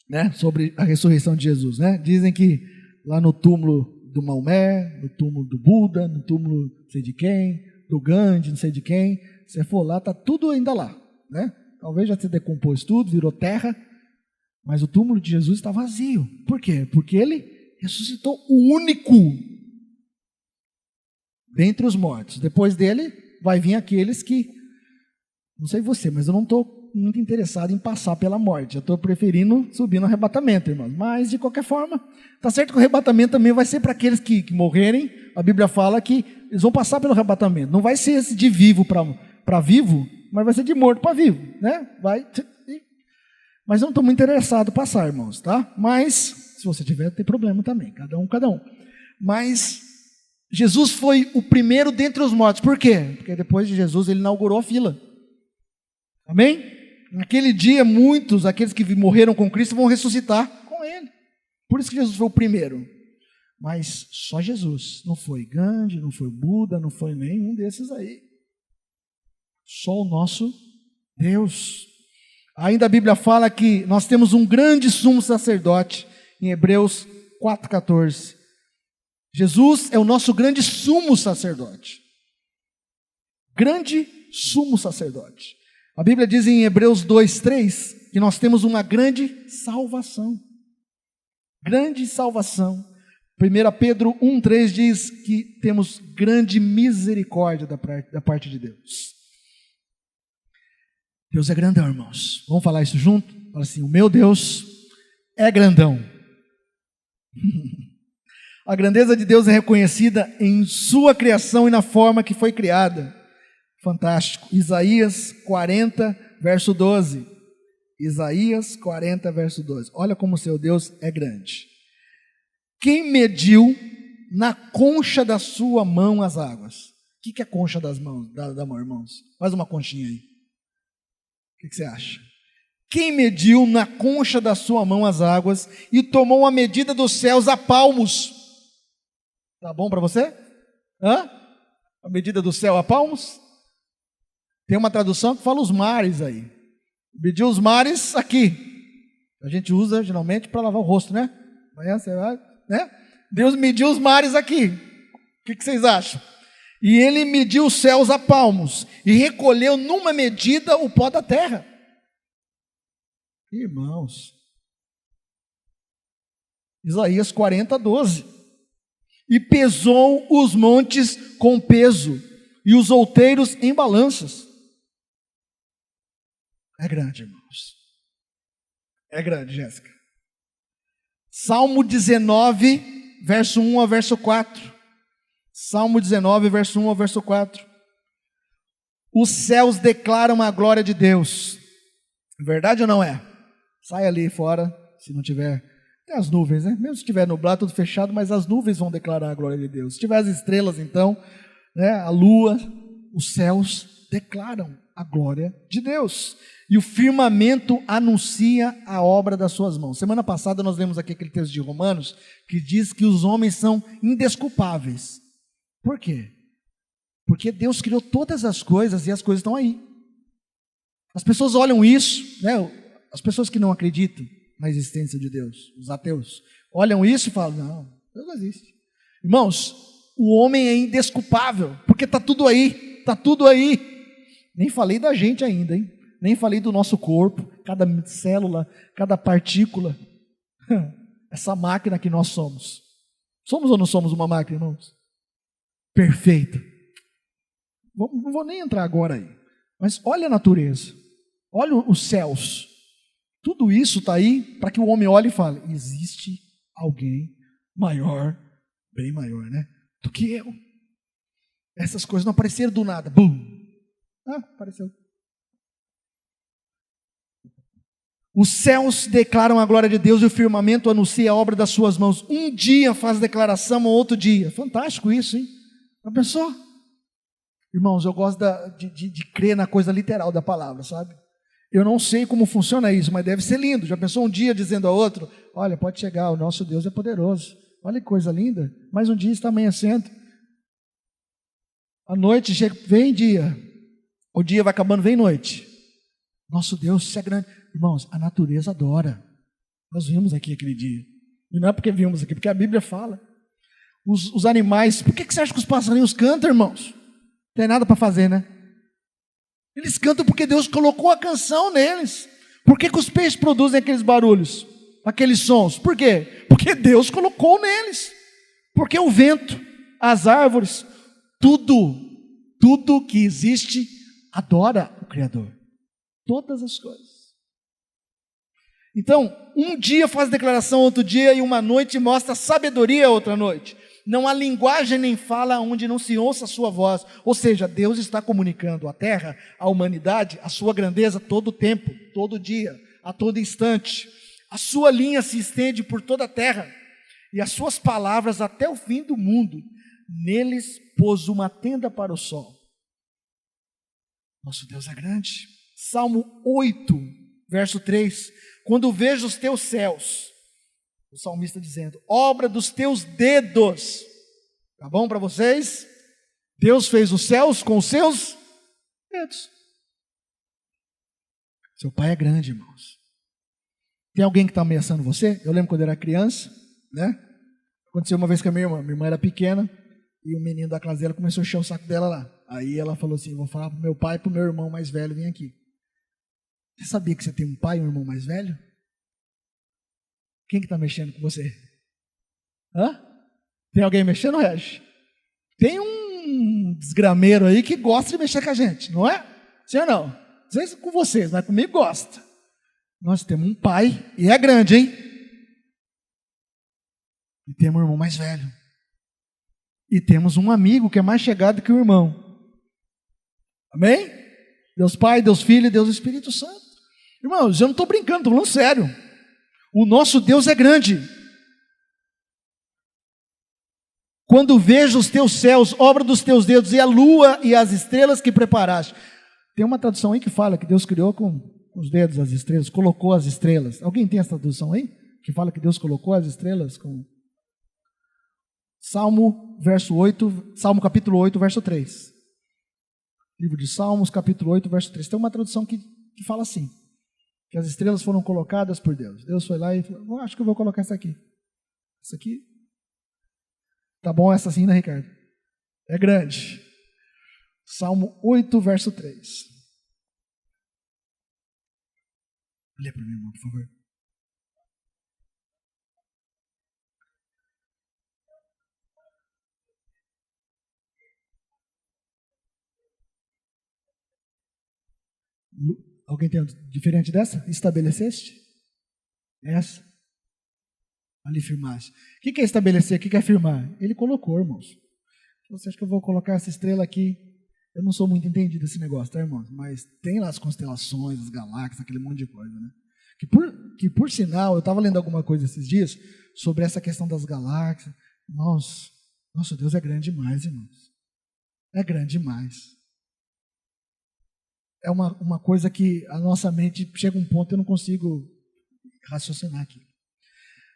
né, sobre a ressurreição de Jesus, né? Dizem que lá no túmulo do Maomé, no túmulo do Buda, no túmulo não sei de quem, do Gandhi, não sei de quem, você for lá, está tudo ainda lá, né? Talvez já se decompôs tudo, virou terra, mas o túmulo de Jesus está vazio. Por quê? Porque Ele ressuscitou o único dentre os mortos. Depois dele vai vir aqueles que, não sei você, mas eu não estou muito interessado em passar pela morte. Eu estou preferindo subir no arrebatamento, irmãos. Mas, de qualquer forma, está certo que o arrebatamento também vai ser para aqueles que morrerem. A Bíblia fala que eles vão passar pelo arrebatamento. Não vai ser esse de vivo para vivo, mas vai ser de morto para vivo, né? Mas eu não estou muito interessado em passar, irmãos, tá? Mas, se você tiver, tem problema também. Cada um. Mas Jesus foi o primeiro dentre os mortos. Por quê? Porque depois de Jesus, Ele inaugurou a fila. Amém? Naquele dia, muitos, aqueles que morreram com Cristo, vão ressuscitar com Ele. Por isso que Jesus foi o primeiro. Mas só Jesus. Não foi Gandhi, não foi Buda, não foi nenhum desses aí. Só o nosso Deus. Ainda a Bíblia fala que nós temos um grande sumo sacerdote, em Hebreus 4,14. Jesus é o nosso grande sumo sacerdote. Grande sumo sacerdote. A Bíblia diz em Hebreus 2,3 que nós temos uma grande salvação. Grande salvação. 1 Pedro 1,3 diz que temos grande misericórdia da parte de Deus. Deus é grandão, irmãos. Vamos falar isso junto? Fala assim: o meu Deus é grandão. A grandeza de Deus é reconhecida em sua criação e na forma que foi criada. Fantástico. Isaías 40, verso 12. Isaías 40, verso 12. Olha como o seu Deus é grande. Quem mediu na concha da sua mão as águas? O que é a concha das mãos, da mão, irmãos? Faz uma conchinha aí. O que você acha? Quem mediu na concha da sua mão as águas e tomou a medida dos céus a palmos? Tá bom para você? Hã? A medida do céu a palmos? Tem uma tradução que fala os mares aí. Mediu os mares aqui. A gente usa geralmente para lavar o rosto, né? Amanhã você vai, né? Deus mediu os mares aqui. O que vocês acham? E Ele mediu os céus a palmos e recolheu numa medida o pó da terra. Irmãos. Isaías 40, 12. E pesou os montes com peso e os outeiros em balanças. É grande, irmãos. É grande, Jéssica. Salmo 19, verso 1 a verso 4. Salmo 19, verso 1 a verso 4. Os céus declaram a glória de Deus. Verdade ou não é? Sai ali fora, se não tiver. Tem as nuvens, né? Mesmo se estiver nublado, tudo fechado, mas as nuvens vão declarar a glória de Deus. Se tiver as estrelas, então, né, a lua, os céus declaram a glória de Deus. E o firmamento anuncia a obra das suas mãos. Semana passada nós lemos aqui aquele texto de Romanos, que diz que os homens são indesculpáveis. Por quê? Porque Deus criou todas as coisas e as coisas estão aí. As pessoas olham isso, né? As pessoas que não acreditam na existência de Deus, os ateus, olham isso e falam, não, Deus não existe. Irmãos, o homem é indesculpável, porque está tudo aí, está tudo aí. Nem falei da gente ainda, hein? Nem falei do nosso corpo, cada célula, cada partícula, essa máquina que nós somos. Somos ou não somos uma máquina, irmãos? Perfeita. Não vou nem entrar agora aí, mas olha a natureza, olha os céus, tudo isso está aí para que o homem olhe e fale, existe alguém maior, bem maior, né, do que eu. Essas coisas não apareceram do nada, bum, apareceu. Os céus declaram a glória de Deus e o firmamento anuncia a obra das suas mãos. Um dia faz declaração ao outro dia. Fantástico isso, hein? Já pensou? Irmãos, eu gosto de crer na coisa literal da palavra, sabe? Eu não sei como funciona isso, mas deve ser lindo. Já pensou um dia dizendo ao outro, olha, pode chegar, o nosso Deus é poderoso. Olha que coisa linda, mais um dia está amanhecendo. A noite chega, vem dia. O dia vai acabando, vem noite. Nosso Deus é grande. Irmãos, a natureza adora. Nós vimos aqui aquele dia. E não é porque vimos aqui, porque a Bíblia fala. Os animais, por que você acha que os passarinhos cantam, irmãos? Não tem nada para fazer, né? Eles cantam porque Deus colocou a canção neles. Por que os peixes produzem aqueles barulhos, aqueles sons? Por quê? Porque Deus colocou neles. Porque o vento, as árvores, tudo que existe adora o Criador. Todas as coisas. Então, um dia faz declaração outro dia e uma noite mostra sabedoria outra noite. Não há linguagem nem fala onde não se ouça a sua voz. Ou seja, Deus está comunicando à terra, à humanidade, a sua grandeza todo o tempo, todo dia, a todo instante. A sua linha se estende por toda a terra e as suas palavras até o fim do mundo. Neles pôs uma tenda para o sol. Nosso Deus é grande. Salmo 8, verso 3. Quando vejo os teus céus, o salmista dizendo, obra dos teus dedos. Tá bom para vocês? Deus fez os céus com os seus dedos. Seu pai é grande, irmãos. Tem alguém que está ameaçando você? Eu lembro quando eu era criança, né? Aconteceu uma vez com a minha irmã era pequena, e o menino da classe dela começou a encher o saco dela lá. Aí ela falou assim, vou falar para o meu pai e para o meu irmão mais velho, vem aqui. Você sabia que você tem um pai e um irmão mais velho? Quem que está mexendo com você? Tem alguém mexendo, Regis? Tem um desgrameiro aí que gosta de mexer com a gente, não é? Sim ou não? Às vezes com vocês, mas comigo gosta. Nós temos um pai, e é grande, hein? E temos um irmão mais velho. E temos um amigo que é mais chegado que o irmão. Amém? Deus Pai, Deus Filho e Deus Espírito Santo. Irmãos, eu não estou brincando, estou falando sério. O nosso Deus é grande. Quando vejo os teus céus, obra dos teus dedos, e a lua e as estrelas que preparaste. Tem uma tradução aí que fala que Deus criou com os dedos as estrelas, colocou as estrelas. Alguém tem essa tradução aí? Que fala que Deus colocou as estrelas com... Salmo capítulo 8, verso 3. Livro de Salmos, capítulo 8, verso 3. Tem uma tradução que fala assim, que as estrelas foram colocadas por Deus. Deus foi lá e falou, acho que eu vou colocar essa aqui. Essa aqui. Tá bom essa assim, né, Ricardo? É grande. Salmo 8, verso 3. Lê para mim, irmão, por favor. Alguém tem diferente dessa? Estabeleceste? Essa? Ali firmaste. O que é estabelecer? O que é afirmar? Ele colocou, irmãos. Você acha que eu vou colocar essa estrela aqui? Eu não sou muito entendido desse negócio, tá, irmãos? Mas tem lá as constelações, as galáxias, aquele monte de coisa, né? Que por sinal, eu estava lendo alguma coisa esses dias sobre essa questão das galáxias. Nosso Deus é grande demais, irmãos. É grande demais. é uma coisa que a nossa mente chega a um ponto que eu não consigo raciocinar aqui.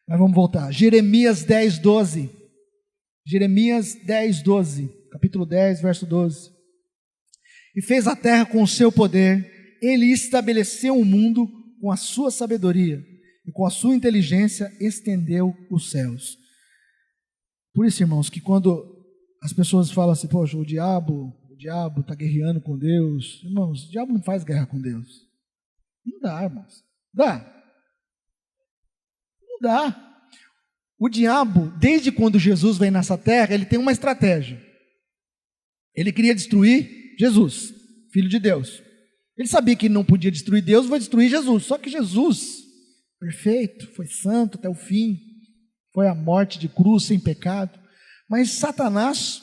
Mas vamos voltar. Jeremias 10, 12. Jeremias 10, 12. Capítulo 10, verso 12. E fez a terra com o seu poder, ele estabeleceu o mundo com a sua sabedoria, e com a sua inteligência estendeu os céus. Por isso, irmãos, que quando as pessoas falam assim, poxa, o diabo está guerreando com Deus. Irmãos, o diabo não faz guerra com Deus. Não dá, irmãos. Dá? Não dá. O diabo, desde quando Jesus vem nessa terra, ele tem uma estratégia. Ele queria destruir Jesus, Filho de Deus. Ele sabia que não podia destruir Deus, vai destruir Jesus. Só que Jesus, perfeito, foi santo até o fim, foi a morte de cruz sem pecado. Mas Satanás,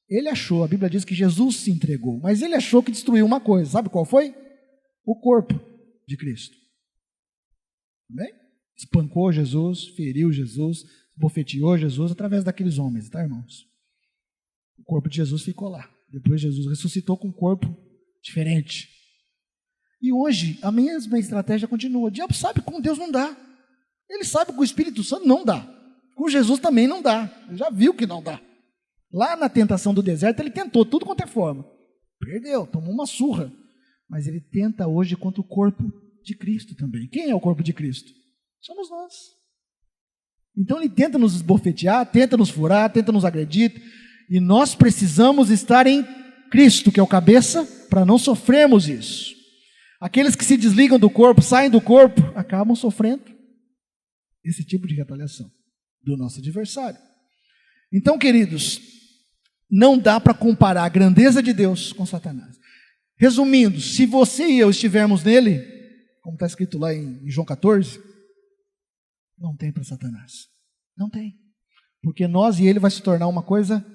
ele achou, a Bíblia diz que Jesus se entregou, mas ele achou que destruiu uma coisa. Sabe qual foi? O corpo de Cristo. Amém? Espancou Jesus, feriu Jesus, bofeteou Jesus através daqueles homens, tá, irmãos? O corpo de Jesus ficou lá. Depois Jesus ressuscitou com um corpo diferente. E hoje a mesma estratégia continua. O diabo sabe que com Deus não dá. Ele sabe que com o Espírito Santo não dá. Com Jesus também não dá. Ele já viu que não dá. Lá na tentação do deserto ele tentou tudo quanto é forma. Perdeu, tomou uma surra. Mas ele tenta hoje contra o corpo de Cristo também. Quem é o corpo de Cristo? Somos nós. Então ele tenta nos esbofetear, tenta nos furar, tenta nos agredir. E nós precisamos estar em Cristo, que é o cabeça, para não sofrermos isso. Aqueles que se desligam do corpo, saem do corpo, acabam sofrendo esse tipo de retaliação do nosso adversário. Então, queridos, não dá para comparar a grandeza de Deus com Satanás. Resumindo, se você e eu estivermos nele, como está escrito lá em João 14, não tem para Satanás. Não tem. Porque nós e ele vai se tornar uma coisa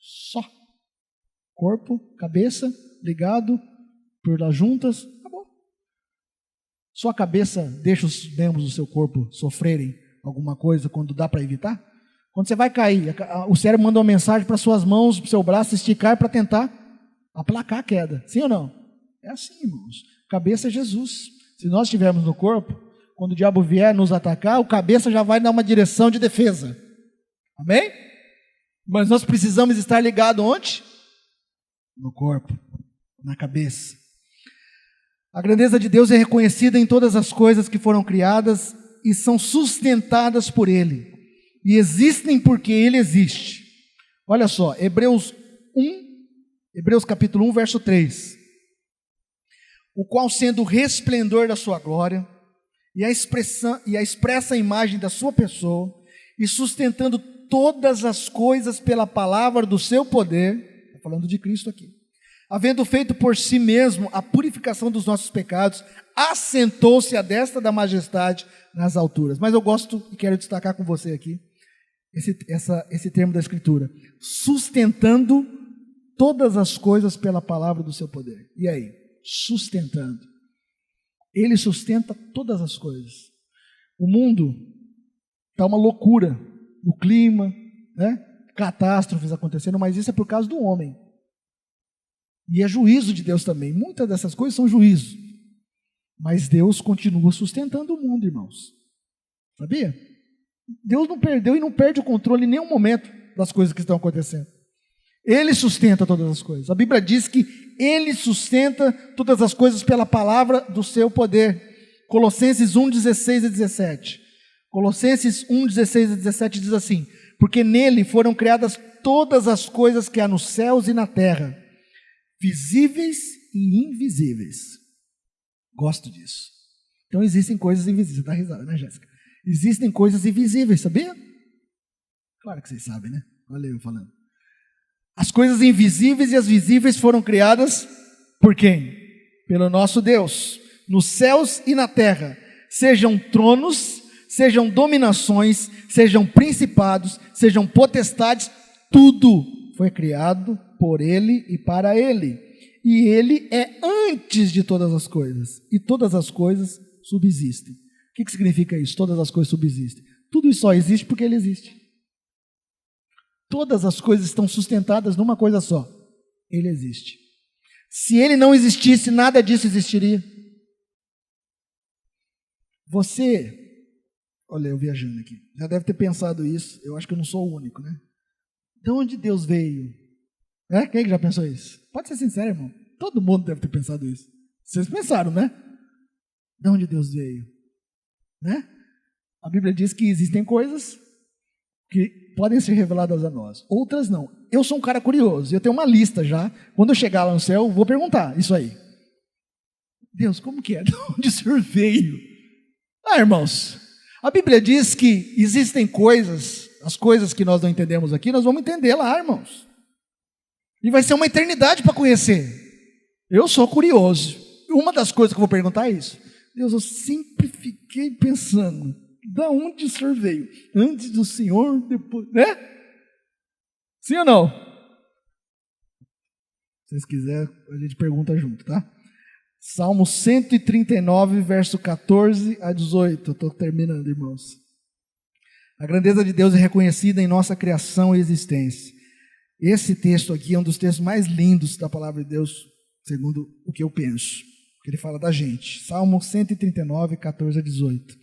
só. Corpo, cabeça, ligado por lá juntas, acabou. Sua cabeça deixa os membros do seu corpo sofrerem alguma coisa quando dá para evitar? Quando você vai cair, o cérebro manda uma mensagem para suas mãos, para o seu braço esticar para tentar aplacar a queda. Sim ou não? É assim, irmãos. Cabeça é Jesus. Se nós estivermos no corpo, quando o diabo vier nos atacar, o cabeça já vai dar uma direção de defesa. Amém? Mas nós precisamos estar ligados onde? No corpo, na cabeça. A grandeza de Deus é reconhecida em todas as coisas que foram criadas e são sustentadas por Ele. E existem porque Ele existe. Olha só, Hebreus capítulo 1, verso 3. O qual, sendo o resplendor da sua glória e a expressa imagem da sua pessoa, e sustentando todas as coisas pela palavra do seu poder, está falando de Cristo aqui, havendo feito por si mesmo a purificação dos nossos pecados, assentou-se à destra da majestade nas alturas. Mas eu gosto e quero destacar com você aqui esse termo da Escritura: sustentando todas as coisas pela palavra do seu poder. E aí? Sustentando. Ele sustenta todas as coisas. O mundo está uma loucura no clima, né? Catástrofes acontecendo, mas isso é por causa do homem. E é juízo de Deus também. Muitas dessas coisas são juízo. Mas Deus continua sustentando o mundo, irmãos. Sabia? Deus não perdeu e não perde o controle em nenhum momento das coisas que estão acontecendo. Ele sustenta todas as coisas. A Bíblia diz que Ele sustenta todas as coisas pela palavra do seu poder. Colossenses 1, 16 e 17. Colossenses 1, 16 e 17 diz assim: porque nele foram criadas todas as coisas que há nos céus e na terra, visíveis e invisíveis. Gosto disso. Então existem coisas invisíveis. Você está risada, né, Jéssica? Existem coisas invisíveis, sabia? Claro que vocês sabem, né? Olha eu falando. As coisas invisíveis e as visíveis foram criadas por quem? Pelo nosso Deus, nos céus e na terra. Sejam tronos, sejam dominações, sejam principados, sejam potestades, tudo foi criado por Ele e para Ele. E Ele é antes de todas as coisas. E todas as coisas subsistem. O que significa isso? Todas as coisas subsistem. Tudo isso só existe porque Ele existe. Todas as coisas estão sustentadas numa coisa só: Ele existe. Se ele não existisse, nada disso existiria. Você, olha eu viajando aqui, já deve ter pensado isso, eu acho que eu não sou o único, né? De onde Deus veio? Quem é que já pensou isso? Pode ser sincero, irmão. Todo mundo deve ter pensado isso. Vocês pensaram, né? De onde Deus veio? Né? A Bíblia diz que existem coisas que podem ser reveladas a nós, outras não. Eu sou um cara curioso, eu tenho uma lista já. Quando eu chegar lá no céu, eu vou perguntar isso aí. Deus, como que é? De onde o Senhor veio? Irmãos, a Bíblia diz que existem coisas, as coisas que nós não entendemos aqui, nós vamos entender lá, irmãos. E vai ser uma eternidade para conhecer. Eu sou curioso. Uma das coisas que eu vou perguntar é isso. Deus, eu sempre fiquei pensando, da onde o Senhor veio? Antes do Senhor, depois, né? Sim ou não? Se vocês quiserem, a gente pergunta junto, tá? Salmo 139, verso 14 a 18. Eu estou terminando, irmãos. A grandeza de Deus é reconhecida em nossa criação e existência. Esse texto aqui é um dos textos mais lindos da palavra de Deus, segundo o que eu penso. Ele fala da gente. Salmo 139, 14 a 18.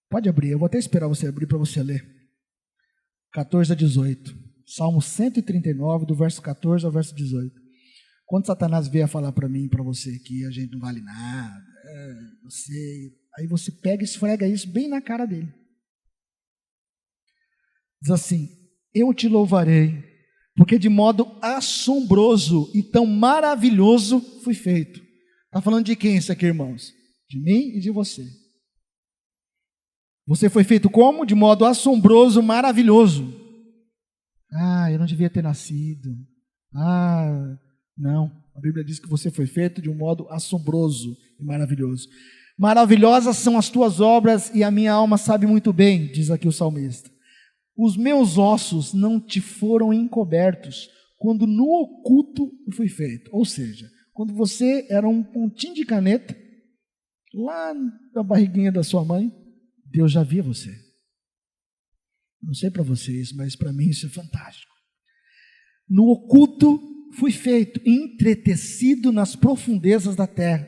Pode abrir, eu vou até esperar você abrir para você ler. 14 a 18. Salmo 139, do verso 14 ao verso 18. Quando Satanás vier falar para mim e para você que a gente não vale nada, aí você pega e esfrega isso bem na cara dele. Diz assim: eu te louvarei, porque de modo assombroso e tão maravilhoso fui feito. Está falando de quem isso aqui, irmãos? De mim e de você. Você foi feito como? De modo assombroso, maravilhoso. Eu não devia ter nascido. Não. A Bíblia diz que você foi feito de um modo assombroso e maravilhoso. Maravilhosas são as tuas obras e a minha alma sabe muito bem, diz aqui o salmista. Os meus ossos não te foram encobertos quando no oculto eu fui feito. Ou seja, quando você era um pontinho de caneta, lá na barriguinha da sua mãe, Deus já via você. Não sei para vocês, mas para mim isso é fantástico. No oculto fui feito, entretecido nas profundezas da terra.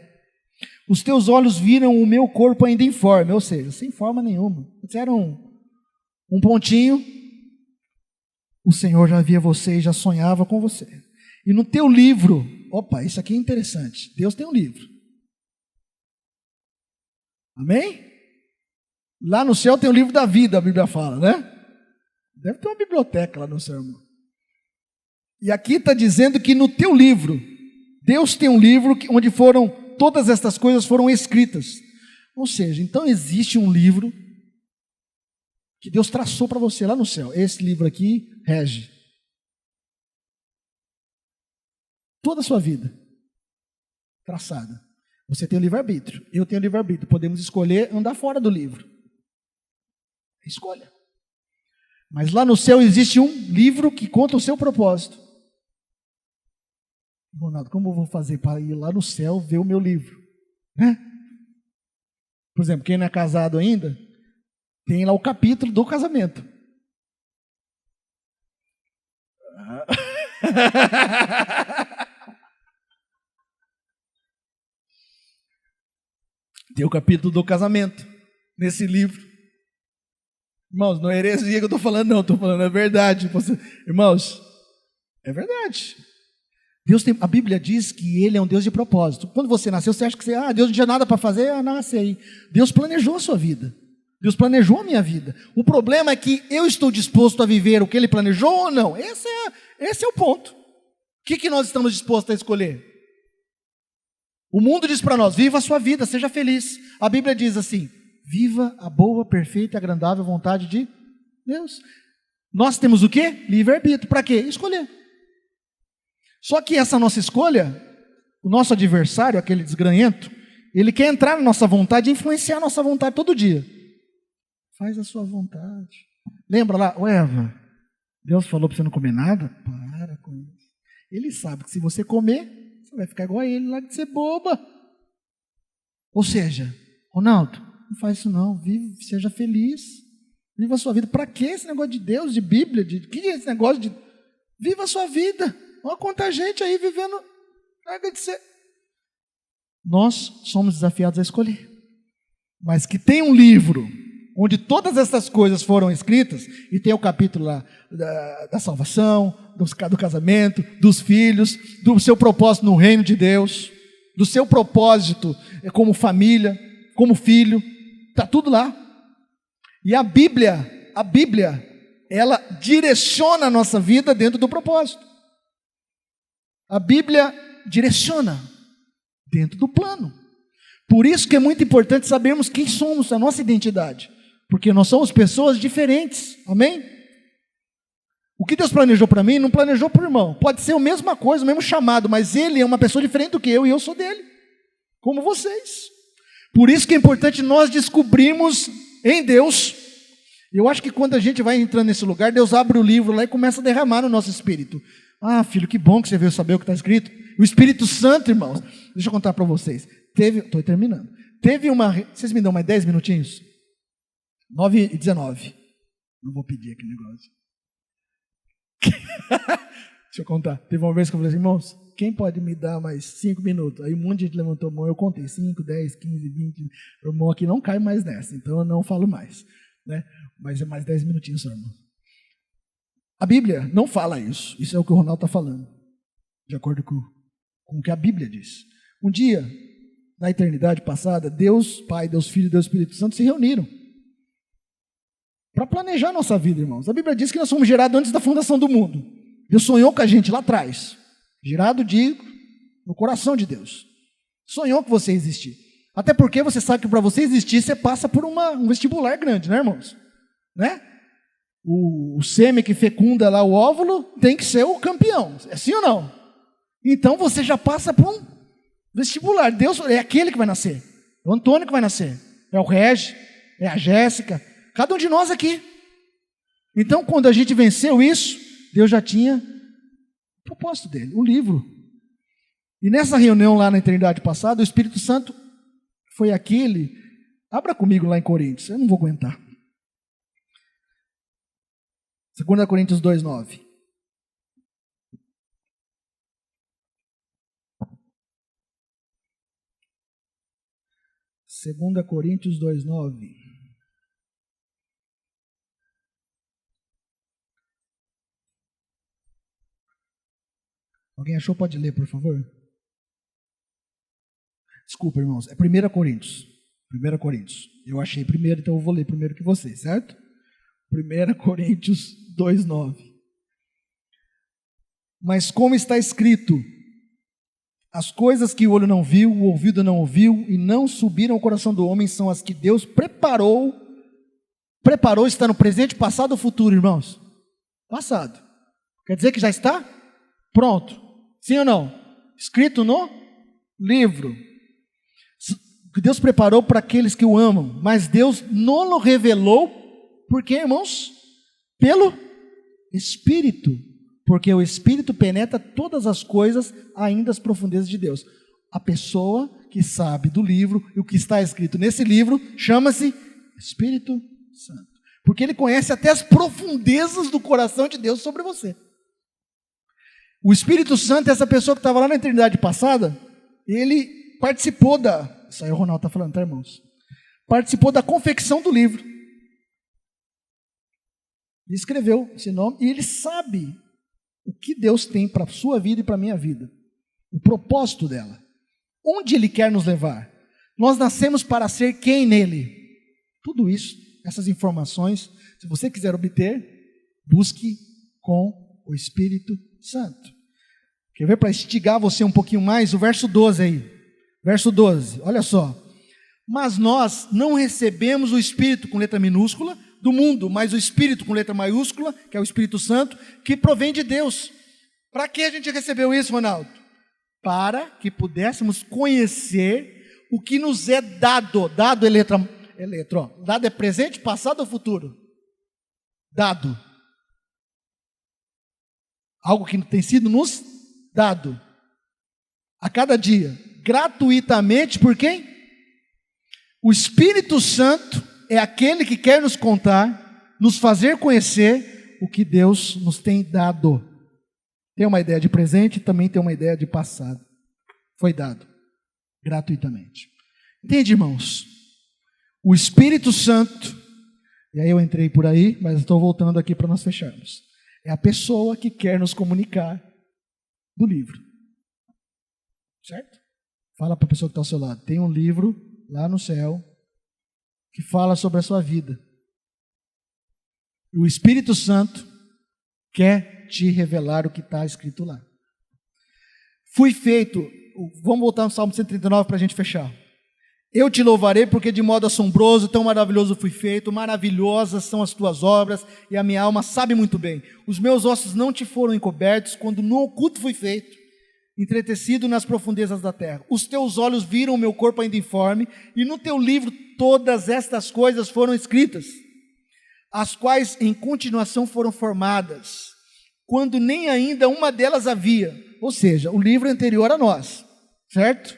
Os teus olhos viram o meu corpo ainda informe, ou seja, sem forma nenhuma. Você era um pontinho, o Senhor já via você e já sonhava com você. E no teu livro, isso aqui é interessante, Deus tem um livro. Amém? Lá no céu tem o livro da vida, a Bíblia fala, né? Deve ter uma biblioteca lá no céu, irmão. E aqui está dizendo que no teu livro, Deus tem um livro onde todas estas coisas foram escritas. Ou seja, então existe um livro que Deus traçou para você lá no céu. Esse livro aqui rege toda a sua vida, traçada. Você tem o livre-arbítrio, eu tenho o livre-arbítrio. Podemos escolher andar fora do livro. Escolha. Mas lá no céu existe um livro que conta o seu propósito. Ronaldo, como eu vou fazer para ir lá no céu ver o meu livro? Né? Por exemplo, quem não é casado ainda, tem lá o capítulo do casamento. Tem o capítulo do casamento nesse livro. Irmãos, não é heresia que eu estou falando, não. Estou falando, é verdade. Irmãos, é verdade. A Bíblia diz que Ele é um Deus de propósito. Quando você nasceu, você acha que Deus não tinha nada para fazer? Nasce aí. Deus planejou a sua vida. Deus planejou a minha vida. O problema é que eu estou disposto a viver o que Ele planejou ou não? Esse é o ponto. O que nós estamos dispostos a escolher? O mundo diz para nós: viva a sua vida, seja feliz. A Bíblia diz assim: viva a boa, perfeita e agradável vontade de Deus. Nós temos o quê? Livre-arbítrio. Para quê? Escolher. Só que essa nossa escolha, o nosso adversário, aquele desgranhento, ele quer entrar na nossa vontade e influenciar a nossa vontade todo dia. Faz a sua vontade. Lembra lá, Eva, Deus falou para você não comer nada? Para com isso. Ele sabe que se você comer, você vai ficar igual a ele lá de ser boba. Ou seja, Ronaldo, não faz isso não, vive, seja feliz, viva a sua vida. Para que esse negócio de Deus, de Bíblia, que é esse negócio de... Viva a sua vida. Olha quanta gente aí vivendo Larga de ser. Nós somos desafiados a escolher. Mas que tem um livro onde todas essas coisas foram escritas, e tem o capítulo lá da salvação, do casamento, dos filhos, do seu propósito no reino de Deus, do seu propósito como família, como filho, está tudo lá. E a Bíblia, ela direciona a nossa vida dentro do propósito. A Bíblia direciona dentro do plano. Por isso que é muito importante sabermos quem somos, a nossa identidade. Porque nós somos pessoas diferentes, amém? O que Deus planejou para mim, não planejou para o irmão. Pode ser a mesma coisa, o mesmo chamado, mas ele é uma pessoa diferente do que eu, e eu sou dele, como vocês. Por isso que é importante nós descobrirmos em Deus. Eu acho que quando a gente vai entrando nesse lugar, Deus abre o livro lá e começa a derramar no nosso espírito. Ah, filho, que bom que você veio saber o que está escrito. O Espírito Santo, irmãos, deixa eu contar para vocês. Estou terminando. Vocês me dão mais 10 minutinhos? 9h19. Não vou pedir aqui o negócio. Deixa eu contar. Teve uma vez que eu falei assim, irmãos, quem pode me dar mais 5 minutos? Aí um monte de gente levantou a mão, eu contei 5, 10, 15, 20. O irmão aqui não cai mais nessa, então eu não falo mais. Né? Mas é mais 10 minutinhos só, irmão. A Bíblia não fala isso. Isso é o que o Ronaldo está falando. De acordo com o que a Bíblia diz. Um dia, na eternidade passada, Deus Pai, Deus Filho e Deus Espírito Santo se reuniram para planejar a nossa vida, irmãos. A Bíblia diz que nós fomos gerados antes da fundação do mundo. Deus sonhou com a gente lá atrás. Gerado, digo, no coração de Deus. Sonhou que você existir. Até porque você sabe que para você existir, você passa por um vestibular grande, né, irmãos? Né? O sêmen que fecunda lá o óvulo tem que ser o campeão. É sim ou não? Então você já passa por um vestibular. Deus é aquele que vai nascer. É o Antônio que vai nascer. É o Regi, é a Jéssica. Cada um de nós aqui. Então, quando a gente venceu isso, Deus já tinha o propósito dele, o livro. E nessa reunião lá na eternidade passada, o Espírito Santo foi aquele. Abra comigo lá em Coríntios, eu não vou aguentar. 2 Coríntios 2:9. Segunda Coríntios 2:9. Alguém achou? Pode ler, por favor. Desculpa, irmãos. É 1 Coríntios. 1 Coríntios. Eu achei primeiro, então eu vou ler primeiro que vocês, certo? 1 Coríntios 2:9. Mas como está escrito, as coisas que o olho não viu, o ouvido não ouviu e não subiram ao coração do homem são as que Deus preparou está no presente, passado ou futuro, irmãos? Passado. Quer dizer que já está pronto. Sim ou não? Escrito no livro. Que Deus preparou para aqueles que o amam, mas Deus não o revelou, por quê, irmãos? Pelo Espírito. Porque o Espírito penetra todas as coisas, ainda as profundezas de Deus. A pessoa que sabe do livro, e o que está escrito nesse livro, chama-se Espírito Santo. Porque ele conhece até as profundezas do coração de Deus sobre você. O Espírito Santo, essa pessoa que estava lá na eternidade passada, ele participou isso aí o Ronaldo está falando, tá, irmãos? Participou da confecção do livro. E escreveu esse nome, e ele sabe o que Deus tem para a sua vida e para a minha vida. O propósito dela. Onde Ele quer nos levar. Nós nascemos para ser quem nele. Tudo isso, essas informações, se você quiser obter, busque com o Espírito Santo. Quer ver para instigar você um pouquinho mais? O verso 12 aí. Verso 12, olha só. Mas nós não recebemos o Espírito com letra minúscula do mundo, mas o Espírito com letra maiúscula, que é o Espírito Santo, que provém de Deus. Para que a gente recebeu isso, Ronaldo? Para que pudéssemos conhecer o que nos é dado. Dado dado é presente, passado ou futuro? Dado. Algo que tem sido nos dado. A cada dia. Gratuitamente por quem? O Espírito Santo é aquele que quer nos contar, nos fazer conhecer o que Deus nos tem dado. Tem uma ideia de presente, também tem uma ideia de passado. Foi dado gratuitamente. Entende, irmãos? O Espírito Santo, e aí eu entrei por aí, mas estou voltando aqui para nós fecharmos. É a pessoa que quer nos comunicar do livro. Certo? Fala para a pessoa que está ao seu lado. Tem um livro lá no céu que fala sobre a sua vida. O Espírito Santo quer te revelar o que está escrito lá. Fui feito, vamos voltar no Salmo 139 para a gente fechar. Eu te louvarei porque de modo assombroso, tão maravilhoso fui feito, maravilhosas são as tuas obras e a minha alma sabe muito bem. Os meus ossos não te foram encobertos quando no oculto fui feito, entretecido nas profundezas da terra. Os teus olhos viram o meu corpo ainda informe e no teu livro todas estas coisas foram escritas, as quais em continuação foram formadas, quando nem ainda uma delas havia. Ou seja, o livro anterior a nós, certo?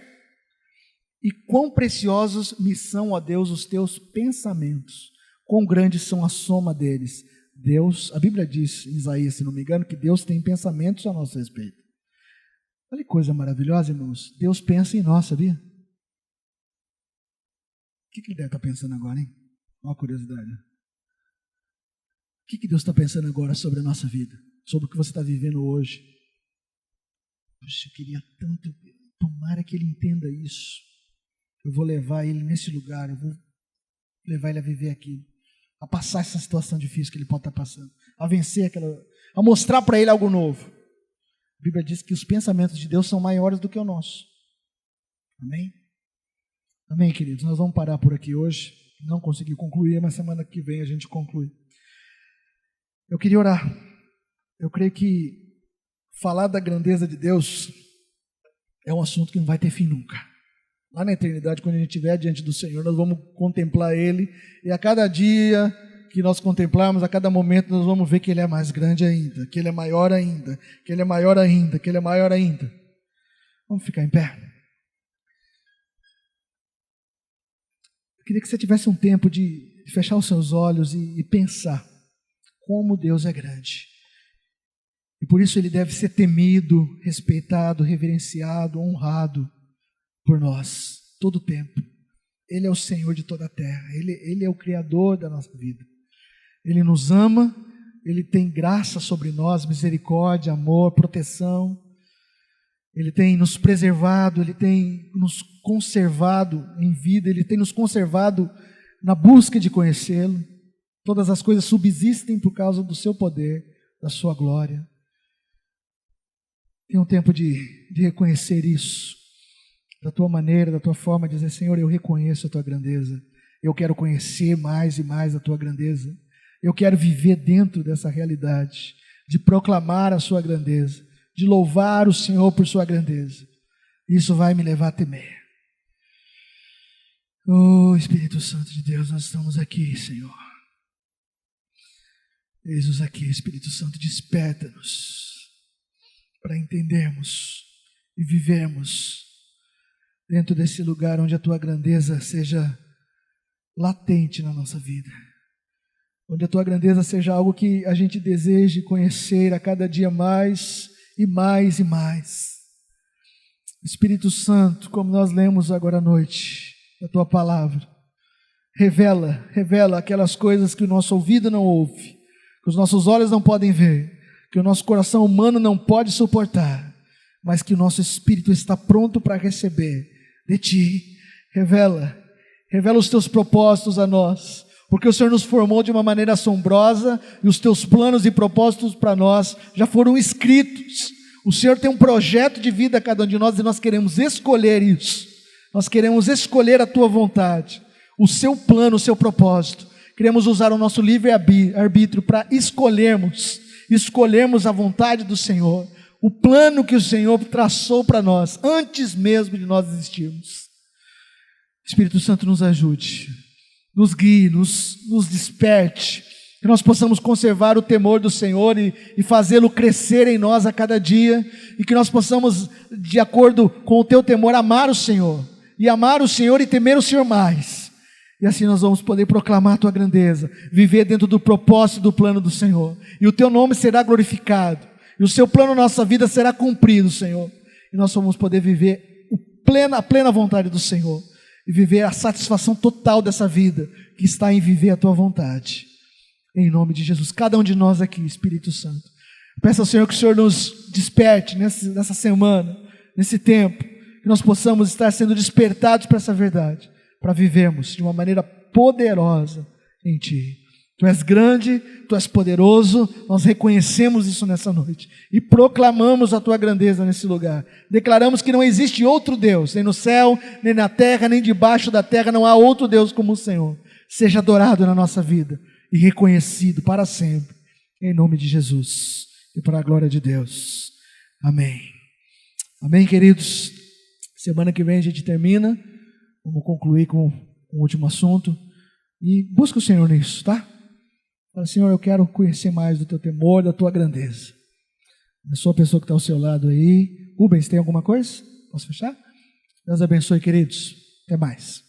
E quão preciosos me são, ó Deus, os teus pensamentos, quão grandes são a soma deles. Deus, a Bíblia diz, em Isaías, se não me engano, que Deus tem pensamentos a nosso respeito. Olha que coisa maravilhosa, irmãos. Deus pensa em nós, sabia? O que ele deve estar pensando agora, hein? Uma curiosidade. O que Deus está pensando agora sobre a nossa vida? Sobre o que você está vivendo hoje? Poxa, eu queria tanto, tomara que ele entenda isso. Eu vou levar ele nesse lugar, eu vou levar ele a viver aquilo, a passar essa situação difícil que ele pode estar passando, a vencer aquela, a mostrar para ele algo novo. A Bíblia diz que os pensamentos de Deus são maiores do que o nosso. Amém? Amém, queridos? Nós vamos parar por aqui hoje. Não consegui concluir, mas semana que vem a gente conclui. Eu queria orar. Eu creio que falar da grandeza de Deus é um assunto que não vai ter fim nunca. Lá na eternidade, quando a gente estiver diante do Senhor, nós vamos contemplar Ele, e a cada dia que nós contemplarmos, a cada momento nós vamos ver que Ele é mais grande ainda, que Ele é maior ainda, que Ele é maior ainda, que Ele é maior ainda. Vamos ficar em pé. Eu queria que você tivesse um tempo de fechar os seus olhos e pensar como Deus é grande. E por isso Ele deve ser temido, respeitado, reverenciado, honrado por nós, todo o tempo. Ele é o Senhor de toda a terra, Ele é o Criador da nossa vida. Ele nos ama, Ele tem graça sobre nós, misericórdia, amor, proteção. Ele tem nos preservado, Ele tem nos conservado em vida, Ele tem nos conservado na busca de conhecê-lo. Todas as coisas subsistem por causa do seu poder, da sua glória. Tem um tempo de reconhecer isso, da tua maneira, da tua forma, dizer: Senhor, eu reconheço a tua grandeza, eu quero conhecer mais e mais a tua grandeza, eu quero viver dentro dessa realidade, de proclamar a sua grandeza, de louvar o Senhor por sua grandeza. Isso vai me levar a temer. Oh, Espírito Santo de Deus, nós estamos aqui, Senhor. Eis-nos aqui, Espírito Santo, desperta-nos para entendermos e vivermos dentro desse lugar onde a tua grandeza seja latente na nossa vida, onde a tua grandeza seja algo que a gente deseje conhecer a cada dia mais e mais e mais. Espírito Santo, como nós lemos agora à noite, a tua palavra, revela aquelas coisas que o nosso ouvido não ouve, que os nossos olhos não podem ver, que o nosso coração humano não pode suportar, mas que o nosso espírito está pronto para receber de ti. Revela os teus propósitos a nós, porque o Senhor nos formou de uma maneira assombrosa e os teus planos e propósitos para nós já foram escritos. O Senhor tem um projeto de vida a cada um de nós e nós queremos escolher isso. Nós queremos escolher a tua vontade, o seu plano, o seu propósito. Queremos usar o nosso livre-arbítrio para escolhermos a vontade do Senhor, o plano que o Senhor traçou para nós, antes mesmo de nós existirmos. Espírito Santo, nos ajude, nos guie, nos desperte, que nós possamos conservar o temor do Senhor e fazê-lo crescer em nós a cada dia, e que nós possamos, de acordo com o teu temor, amar o Senhor e temer o Senhor mais. E assim nós vamos poder proclamar a tua grandeza, viver dentro do propósito do plano do Senhor, e o teu nome será glorificado, e o seu plano na nossa vida será cumprido, Senhor, e nós vamos poder viver a plena vontade do Senhor e viver a satisfação total dessa vida que está em viver a tua vontade. Em nome de Jesus, cada um de nós aqui, Espírito Santo, peço ao Senhor que o Senhor nos desperte nessa semana, nesse tempo, que nós possamos estar sendo despertados para essa verdade, para vivermos de uma maneira poderosa em Ti. Tu és grande, Tu és poderoso, nós reconhecemos isso nessa noite e proclamamos a Tua grandeza nesse lugar. Declaramos que não existe outro Deus, nem no céu, nem na terra, nem debaixo da terra, não há outro Deus como o Senhor. Seja adorado na nossa vida e reconhecido para sempre, em nome de Jesus e para a glória de Deus. Amém. Amém, queridos. Semana que vem a gente termina, vamos concluir com o último assunto e busca o Senhor nisso, tá? Fala, Senhor, eu quero conhecer mais do Teu temor, da Tua grandeza. Eu sou a pessoa que está ao seu lado aí. Rubens, tem alguma coisa? Posso fechar? Deus abençoe, queridos. Até mais.